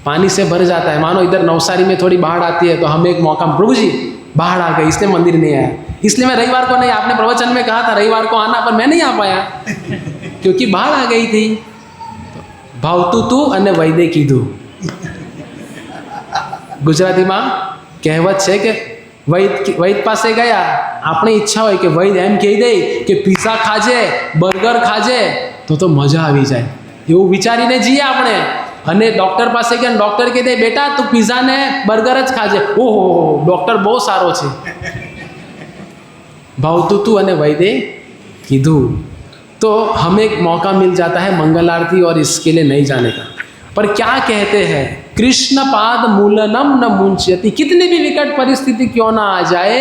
पानी से भर जाता है, मानो इधर नवसारी में थोड़ी बाढ़ आती है तो हमें एक मौका, प्रभु जी बाढ़ आ गई इसलिए मंदिर नहीं आया, इसलिए मैं रविवार को नहीं, आपने प्रवचन में कहा था रविवार को आना, पर मैं नहीं आ पाया क्योंकि बाढ़ आ गई थी। भावतु तू અને વૈદે કીધું, ગુજરાતીમાં કહેવત છે કે વૈદ પાસે ગયા, આપણે ઈચ્છા હોય કે વૈદ એમ કહી દે કે પીઝા ખાજે, બર્ગર ખાજે તો મજા આવી જાય, એવું વિચારીને જઈએ આપણે, અને ડૉક્ટર પાસે ગયા, ડૉક્ટર કહી દે બેટા તું પીઝા ને બર્ગર જ ખાજે, ઓહો ડૉક્ટર બહુ સારો છે। ભાવતું તું અને વૈદે કીધું, तो हमें एक मौका मिल जाता है मंगल आरती और इसके लिए नहीं जाने का। पर क्या कहते हैं, कृष्ण पाद मूलनम न मुंच्यति, कितनी भी विकट परिस्थिति क्यों ना आ जाए,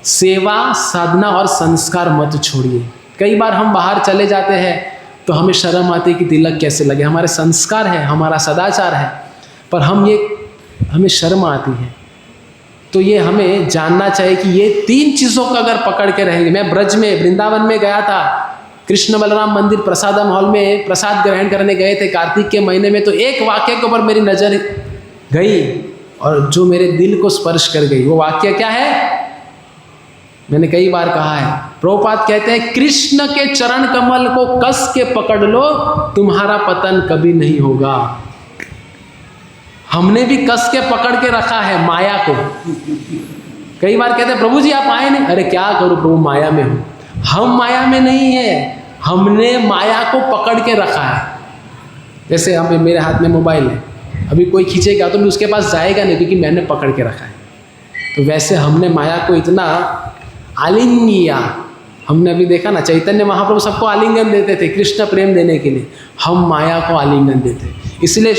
सेवा, साधना और संस्कार मत छोड़िए। कई बार हम बाहर चले जाते हैं तो हमें शर्म आती है कि तिलक कैसे लगे, हमारे संस्कार है, हमारा सदाचार है, पर हमें शर्म आती है। तो ये हमें जानना चाहिए कि ये 3 चीज़ों का अगर पकड़ के रहेंगे। मैं ब्रज में, वृंदावन में गया था, कृष्ण बलराम मंदिर प्रसादम हॉल में प्रसाद ग्रहण करने गए थे कार्तिक के महीने में, तो एक वाक्य के ऊपर मेरी नज़र गई और जो मेरे दिल को स्पर्श कर गई। वो वाक्य क्या है? मैंने कई बार कहा है, प्रभुपाद कहते हैं कृष्ण के चरण कमल को कस के पकड़ लो, तुम्हारा पतन कभी नहीं होगा। हमने भी कस के पकड़ के रखा है माया को। कई बार कहते हैं प्रभु जी आप आए नहीं, अरे क्या करूं प्रभु माया में हूं। हम माया में नहीं है, हमने माया को पकड़ के रखा है। जैसे हम, मेरे हाथ में मोबाइल है, अभी कोई खींचेगा तो उसके पास जाएगा नहीं क्योंकि मैंने पकड़ के रखा है। तो वैसे हमने माया को इतना आलिंगन किया। हमने अभी देखा ना, चैतन्य महाप्रभु सबको आलिंगन देते थे कृष्ण प्रेम देने के लिए, हम माया को आलिंगन देते। इसलिए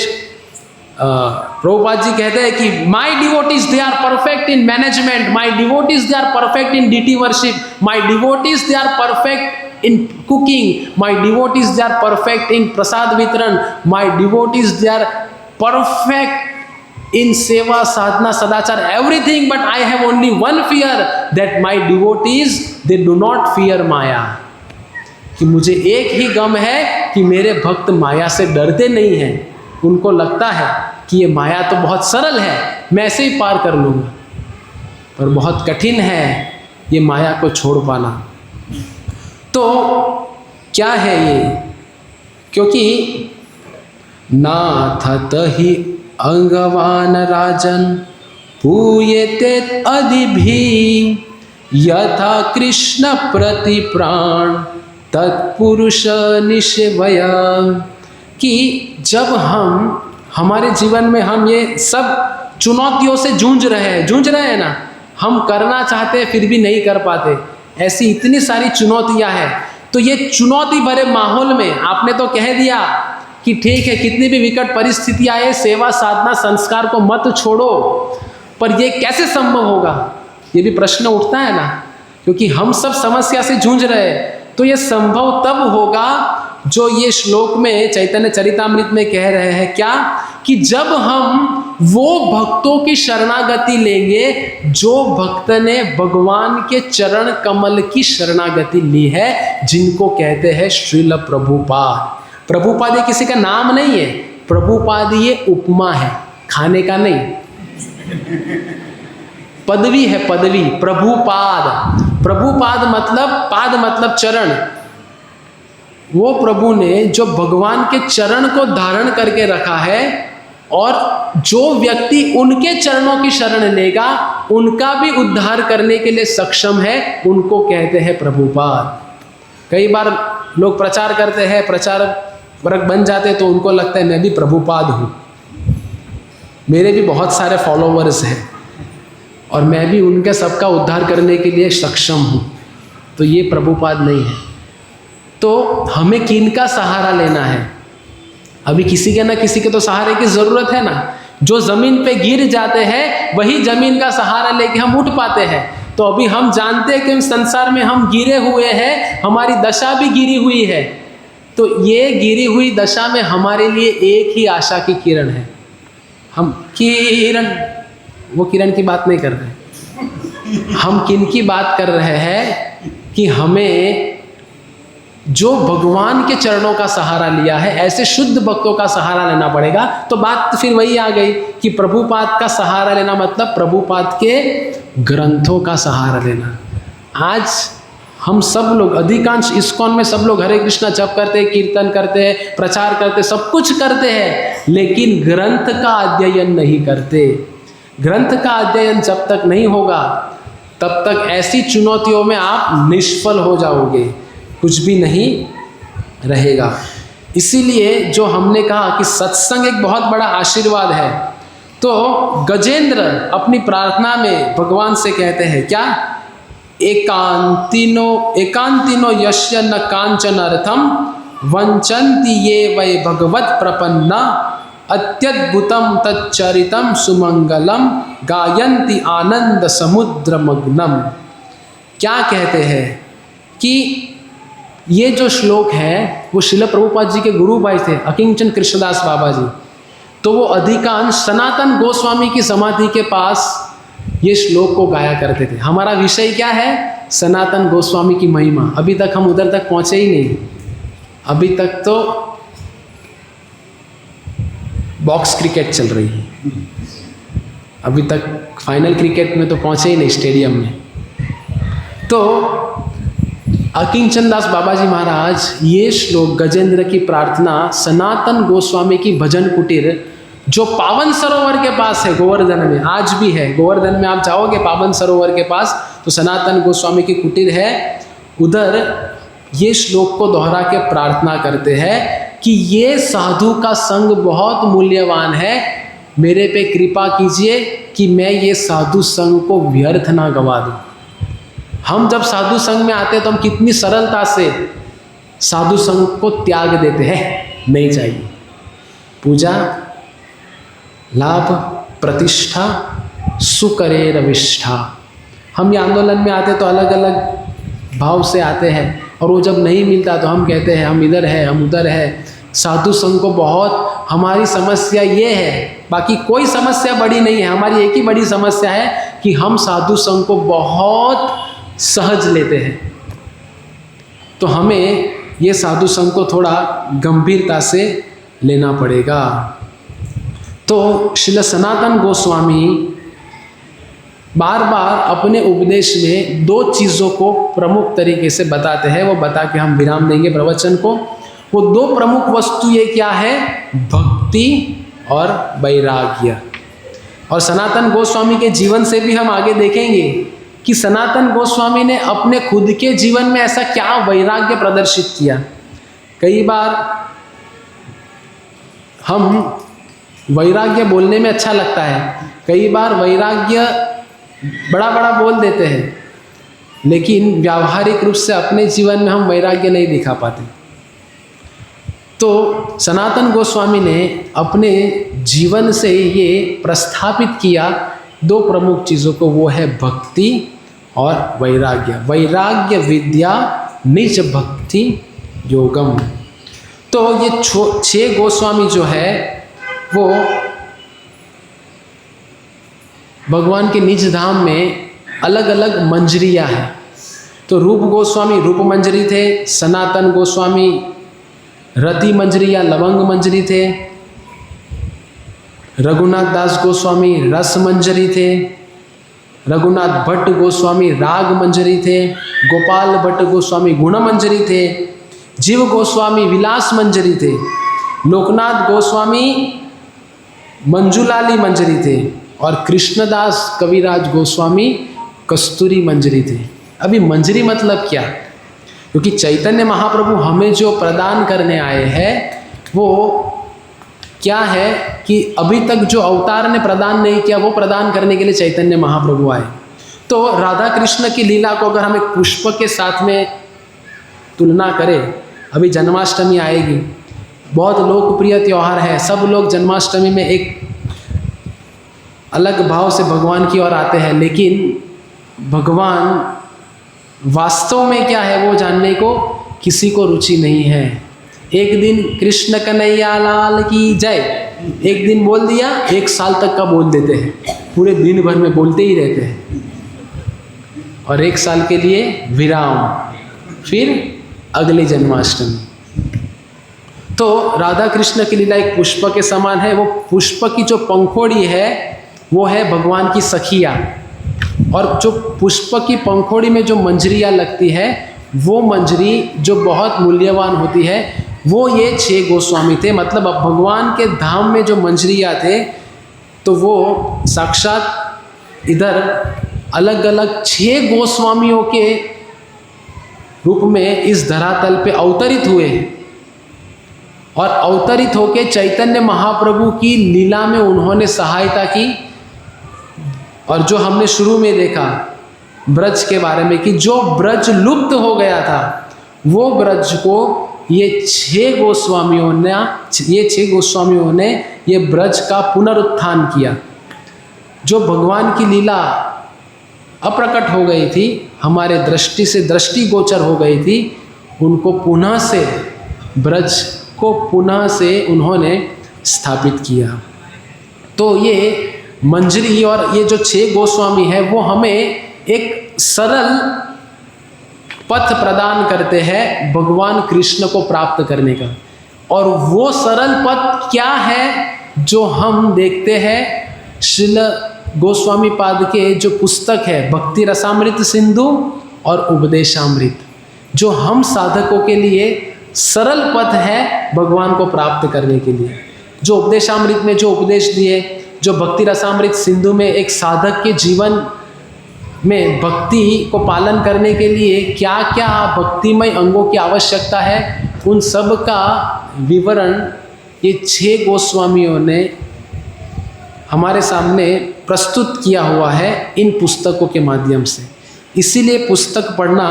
प्रभुपाद जी कहते हैं कि my devotees they are perfect in management, my devotees they are perfect in deity worship, my devotees they are perfect in cooking, my devotees they are perfect in prasad vitaran, my devotees they are perfect in seva, sadhana, sadachar, everything, but I have only one fear, that my devotees, they do not fear Maya. कि मुझे एक ही गम है कि मेरे भक्त माया से डरते नहीं हैं। उनको लगता है कि ये माया तो बहुत सरल है, मैं ऐसे ही पार कर लूँगा, पर बहुत कठिन है ये माया को छोड़ पाना। तो क्या है ये? क्योंकि नाथ तहि अंगवान राजन पूयते अधिभी, यथा कृष्ण प्रति प्राण तत्पुरुष निषेवय। कि जब हमारे जीवन में हम ये सब चुनौतियों से जूझ रहे हैं ना, हम करना चाहते हैं फिर भी नहीं कर पाते, ऐसी इतनी सारी चुनौतियां हैं। तो ये चुनौती भरे माहौल में आपने तो कह दिया कि ठीक है, कितनी भी विकट परिस्थिति आए, सेवा, साधना, संस्कार को मत छोड़ो, पर ये कैसे संभव होगा? ये भी प्रश्न उठता है ना, क्योंकि हम सब समस्या से जूझ रहे हैं। तो ये संभव तब होगा जो ये श्लोक में चैतन्य चरितामृत में कह रहे हैं, क्या कि जब हम वो भक्तों की शरणागति लेंगे जो भक्त ने भगवान के चरण कमल की शरणागति ली है, जिनको कहते हैं श्रील प्रभुपाद। प्रभुपाद ये किसी का नाम नहीं है, प्रभुपाद ये उपमा है, खाने का नहीं, पदवी है, पदवी। प्रभुपाद, प्रभुपाद मतलब पाद मतलब चरण। वो प्रभु ने जो भगवान के चरण को धारण करके रखा है, और जो व्यक्ति उनके चरणों की शरण लेगा उनका भी उद्धार करने के लिए सक्षम है, उनको कहते हैं प्रभुपाद। कई बार लोग प्रचार करते हैं, प्रचारक वर्ग बन जाते हैं, तो उनको लगता है मैं भी प्रभुपाद हूँ, मेरे भी बहुत सारे फॉलोवर्स हैं और मैं भी उनके सबका उद्धार करने के लिए सक्षम हूँ। तो ये प्रभुपाद नहीं है। तो हमें किनका सहारा लेना है? अभी किसी के ना किसी के तो सहारे की ज़रूरत है ना। जो ज़मीन पे गिर जाते हैं वही ज़मीन का सहारा लेके हम उठ पाते हैं। तो अभी हम जानते हैं कि इस संसार में हम गिरे हुए हैं, हमारी दशा भी गिरी हुई है। तो ये गिरी हुई दशा में हमारे लिए एक ही आशा की किरण है। हम किरण, वो किरण की बात नहीं कर रहे, हम किन की बात कर रहे हैं कि हमें जो भगवान के चरणों का सहारा लिया है, ऐसे शुद्ध भक्तों का सहारा लेना पड़ेगा। तो बात फिर वही आ गई कि प्रभुपाद का सहारा लेना मतलब प्रभुपाद के ग्रंथों का सहारा लेना। आज हम सब लोग, अधिकांश इस्कॉन में सब लोग हरे कृष्णा जप करते हैं, कीर्तन करते हैं, प्रचार करते हैं, सब कुछ करते हैं, लेकिन ग्रंथ का अध्ययन नहीं करते। ग्रंथ का अध्ययन जब तक नहीं होगा तब तक ऐसी चुनौतियों में आप निष्फल हो जाओगे, कुछ भी नहीं रहेगा। इसीलिए जो हमने कहा कि सत्संग एक बहुत बड़ा आशीर्वाद है, तो गजेंद्र अपनी प्रार्थना में भगवान से कहते हैं क्या? एकांतिनो यस्य न कांचन अर्थम वंचन्ति ये वै भगवत प्रपन्ना अत्यद्भुतम तच्चरितम सुमंगलम गायन्ति आनंद समुद्र मग्नम। क्या कहते हैं कि ये जो श्लोक है वो श्रील प्रभुपाद जी के गुरु भाई थे, अकिंचन कृष्णदास बाबा जी। तो वो अधिकांश सनातन गोस्वामी की समाधि के पास ये श्लोक को गाया करते थे। हमारा विषय क्या है? सनातन गोस्वामी की महिमा। अभी तक हम उधर तक पहुँचे ही नहीं। अभी तक तो बॉक्स क्रिकेट चल रही है, अभी तक फाइनल क्रिकेट में तो पहुँचे ही नहीं स्टेडियम में। तो अकिंचन दास बाबा जी महाराज ये श्लोक गजेंद्र की प्रार्थना सनातन गोस्वामी की भजन कुटीर जो पावन सरोवर के पास है, गोवर्धन में आज भी है। गोवर्धन में आप जाओगे पावन सरोवर के पास तो सनातन गोस्वामी की कुटीर है, उधर ये श्लोक को दोहरा के प्रार्थना करते हैं कि ये साधु का संग बहुत मूल्यवान है, मेरे पे कृपा कीजिए कि मैं ये साधु संग को व्यर्थ ना गवा दूँ। हम जब साधु संग में आते हैं तो हम कितनी सरलता से साधु संग को त्याग देते हैं, नहीं चाहिए। पूजा, लाभ, प्रतिष्ठा, सुकरे रविष्ठा। हम ये आंदोलन में आते तो अलग अलग भाव से आते हैं, और वो जब नहीं मिलता तो हम कहते हैं हम इधर है, हम उधर है। साधु संग को बहुत, हमारी समस्या ये है, बाकी कोई समस्या बड़ी नहीं है। हमारी एक ही बड़ी समस्या है कि हम साधु संग को बहुत सहज लेते हैं। तो हमें ये साधु संग को थोड़ा गंभीरता से लेना पड़ेगा। तो श्रील सनातन गोस्वामी बार बार अपने उपदेश में दो चीज़ों को प्रमुख तरीके से बताते हैं, वो बता के हम विराम देंगे प्रवचन को। वो दो प्रमुख वस्तु ये क्या है? भक्ति और वैराग्य। और सनातन गोस्वामी के जीवन से भी हम आगे देखेंगे कि सनातन गोस्वामी ने अपने खुद के जीवन में ऐसा क्या वैराग्य प्रदर्शित किया। कई बार हम वैराग्य बोलने में अच्छा लगता है, कई बार वैराग्य बड़ा बड़ा बोल देते हैं, लेकिन व्यावहारिक रूप से अपने जीवन में हम वैराग्य नहीं दिखा पाते। तो सनातन गोस्वामी ने अपने जीवन से ये प्रस्थापित किया दो प्रमुख चीज़ों को, वो है भक्ति और वैराग्य। वैराग्य विद्या निज भक्ति योगम। तो ये 6 गोस्वामी जो है वो भगवान के निज धाम में अलग अलग मंजरियाँ हैं। तो रूप गोस्वामी रूप मंजरी थे, सनातन गोस्वामी रति मंजरी या लवंग मंजरी थे, रघुनाथ दास गोस्वामी रस मंजरी थे, रघुनाथ भट्ट गोस्वामी राग मंजरी थे, गोपाल भट्ट गोस्वामी गुण मंजरी थे, जीव गोस्वामी विलास मंजरी थे, लोकनाथ गोस्वामी मंजुलाली मंजरी थे और कृष्णदास कविराज गोस्वामी कस्तूरी मंजरी थे। अभी मंजरी मतलब क्या? क्योंकि चैतन्य महाप्रभु हमें जो प्रदान करने आए हैं वो क्या है कि अभी तक जो अवतार ने प्रदान नहीं किया वो प्रदान करने के लिए चैतन्य महाप्रभु आए। तो राधा कृष्ण की लीला को अगर हम एक पुष्प के साथ में तुलना करें, अभी जन्माष्टमी आएगी, बहुत लोकप्रिय त्यौहार है, सब लोग जन्माष्टमी में एक अलग भाव से भगवान की ओर आते हैं, लेकिन भगवान वास्तव में क्या है वो जानने को किसी को रुचि नहीं है। एक दिन कृष्ण कन्हैया लाल की जय एक दिन बोल दिया, एक साल तक का बोल देते हैं, पूरे दिन भर में बोलते ही रहते हैं और एक साल के लिए विराम, फिर अगले जन्माष्टमी। तो राधा कृष्ण की लीला एक पुष्प के समान है। वो पुष्प की जो पंखोड़ी है वो है भगवान की सखिया, और जो पुष्प की पंखोड़ी में जो मंजरियाँ लगती है वो मंजरी जो बहुत मूल्यवान होती है वो ये 6 गोस्वामी थे। मतलब अब भगवान के धाम में जो मंजरियाँ थे तो वो साक्षात इधर अलग अलग 6 गोस्वामियों के रूप में इस धरातल पे अवतरित हुए और अवतरित होके चैतन्य महाप्रभु की लीला में उन्होंने सहायता की। और जो हमने शुरू में देखा ब्रज के बारे में कि जो ब्रज लुप्त हो गया था वो ब्रज को ये 6 गोस्वामियों ने ये ब्रज का पुनरुत्थान किया। जो भगवान की लीला अप्रकट हो गई थी, हमारे दृष्टि से दृष्टिगोचर हो गई थी, उनको पुनः से ब्रज को पुनः से उन्होंने स्थापित किया। तो ये मंजरी और ये जो 6 गोस्वामी है वो हमें एक सरल पथ प्रदान करते हैं भगवान कृष्ण को प्राप्त करने का। और वो सरल पथ क्या है जो हम देखते हैं श्रील गोस्वामी पाद के जो पुस्तक है भक्ति रसामृत सिंधु और उपदेशामृत, जो हम साधकों के लिए सरल पथ है भगवान को प्राप्त करने के लिए। जो उपदेशामृत में जो उपदेश दिए, जो भक्ति रसामृत सिंधु में एक साधक के जीवन में भक्ति को पालन करने के लिए क्या क्या भक्तिमय अंगों की आवश्यकता है, उन सब का विवरण ये 6 गोस्वामियों ने हमारे सामने प्रस्तुत किया हुआ है इन पुस्तकों के माध्यम से। इसीलिए पुस्तक पढ़ना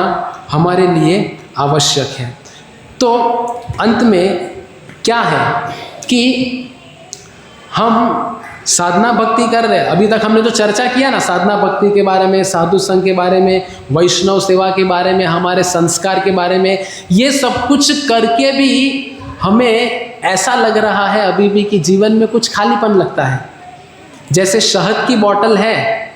हमारे लिए आवश्यक है। तो अंत में क्या है कि हम साधना भक्ति कर रहे हैं। अभी तक हमने तो चर्चा किया ना साधना भक्ति के बारे में, साधु संघ के बारे में, वैष्णव सेवा के बारे में, हमारे संस्कार के बारे में। ये सब कुछ करके भी हमें ऐसा लग रहा है अभी भी कि जीवन में कुछ खालीपन लगता है। जैसे शहद की बोतल है,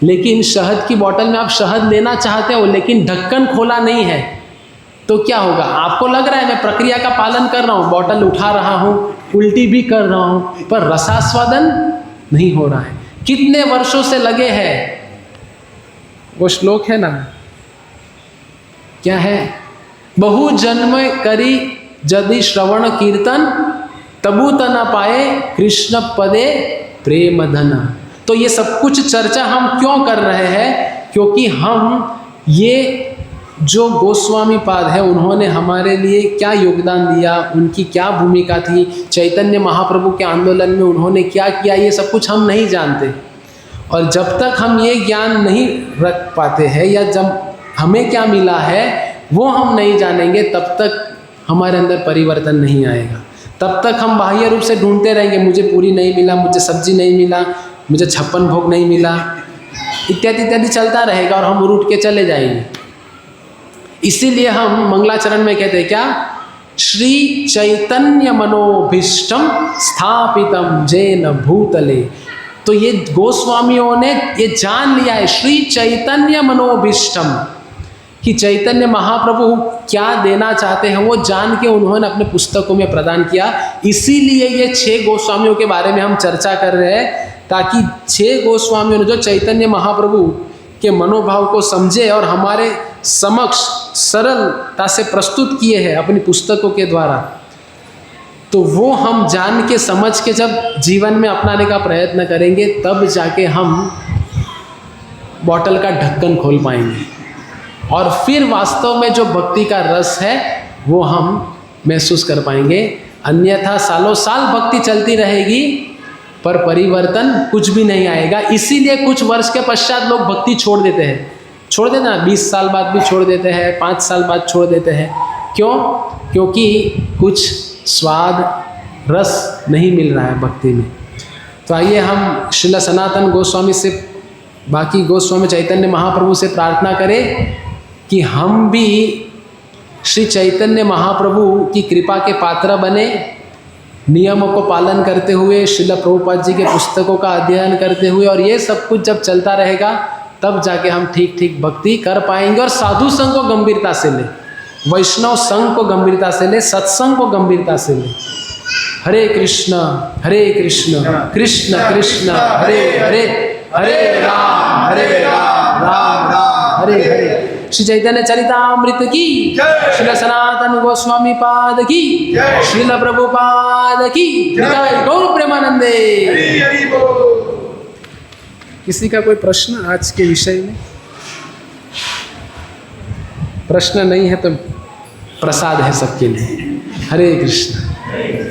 लेकिन शहद की बोतल में आप शहद लेना चाहते हो लेकिन ढक्कन खोला नहीं है, तो क्या होगा? आपको लग रहा है मैं प्रक्रिया का पालन कर रहा हूँ, बोतल उठा रहा हूँ, उल्टी भी कर रहा हूँ, पर रसास्वादन नहीं हो रहा है। कितने वर्षों से लगे हैं। वो श्लोक है ना, क्या है? बहु जन्म करी यदि श्रवण कीर्तन तबु तना पाए कृष्ण पदे प्रेम धना। तो ये सब कुछ चर्चा हम क्यों कर रहे हैं? क्योंकि हम ये जो गोस्वामी पाद है उन्होंने हमारे लिए क्या योगदान दिया, उनकी क्या भूमिका थी, चैतन्य महाप्रभु के आंदोलन में उन्होंने क्या किया, ये सब कुछ हम नहीं जानते। और जब तक हम ये ज्ञान नहीं रख पाते हैं या जब हमें क्या मिला है वो हम नहीं जानेंगे, तब तक हमारे अंदर परिवर्तन नहीं आएगा। तब तक हम बाह्य रूप से ढूंढते रहेंगे, मुझे पूरी नहीं मिला, मुझे सब्जी नहीं मिला, मुझे 56 भोग नहीं मिला, इत्यादि इत्यादि चलता रहेगा और हम उठ के चले जाएंगे। इसीलिए हम मंगलाचरण में कहते हैं क्या? श्री चैतन्य मनोभीष्टम स्थापितम जैन भूतले तो ये गोस्वामियों ने ये जान लिया है श्री चैतन्य मनोभीष्टम, कि चैतन्य महाप्रभु क्या देना चाहते हैं वो जान के उन्होंने अपने पुस्तकों में प्रदान किया। इसीलिए ये 6 गोस्वामियों के बारे में हम चर्चा कर रहे हैं, ताकि 6 गोस्वामियों ने जो चैतन्य महाप्रभु के मनोभाव को समझे और हमारे समक्ष सरलता से प्रस्तुत किए हैं अपनी पुस्तकों के द्वारा, तो वो हम जान के समझ के जब जीवन में अपनाने का प्रयत्न करेंगे, तब जाके हम बॉटल का ढक्कन खोल पाएंगे और फिर वास्तव में जो भक्ति का रस है वो हम महसूस कर पाएंगे। अन्यथा सालों साल भक्ति चलती रहेगी पर परिवर्तन कुछ भी नहीं आएगा। इसीलिए कुछ वर्ष के पश्चात लोग भक्ति छोड़ देते हैं ना, 20 साल बाद भी छोड़ देते हैं, 5 साल बाद छोड़ देते हैं। क्यों? क्योंकि कुछ स्वाद रस नहीं मिल रहा है भक्ति में। तो आइए हम श्रील सनातन गोस्वामी से, बाकी गोस्वामी चैतन्य महाप्रभु से प्रार्थना करें कि हम भी श्री चैतन्य महाप्रभु की कृपा के पात्र बने, नियमों को पालन करते हुए, श्रील प्रभुपाद जी के पुस्तकों का अध्ययन करते हुए, और ये सब कुछ जब चलता रहेगा तब जाके हम ठीक ठीक भक्ति कर पाएंगे। और साधु संघ को गंभीरता से ले, वैष्णव संघ को गंभीरता से ले, सत्संग को गंभीरता से ले। हरे कृष्ण कृष्ण कृष्ण हरे हरे, हरे राम राम राम हरे हरे। श्री चैतन्य चरितामृत की, श्रील सनातन गोस्वामी पाद की, श्रील प्रभुपाद की, गौर प्रेमानंदे। किसी का कोई प्रश्न आज के विषय में? प्रश्न नहीं है तो प्रसाद है सबके लिए। हरे कृष्ण।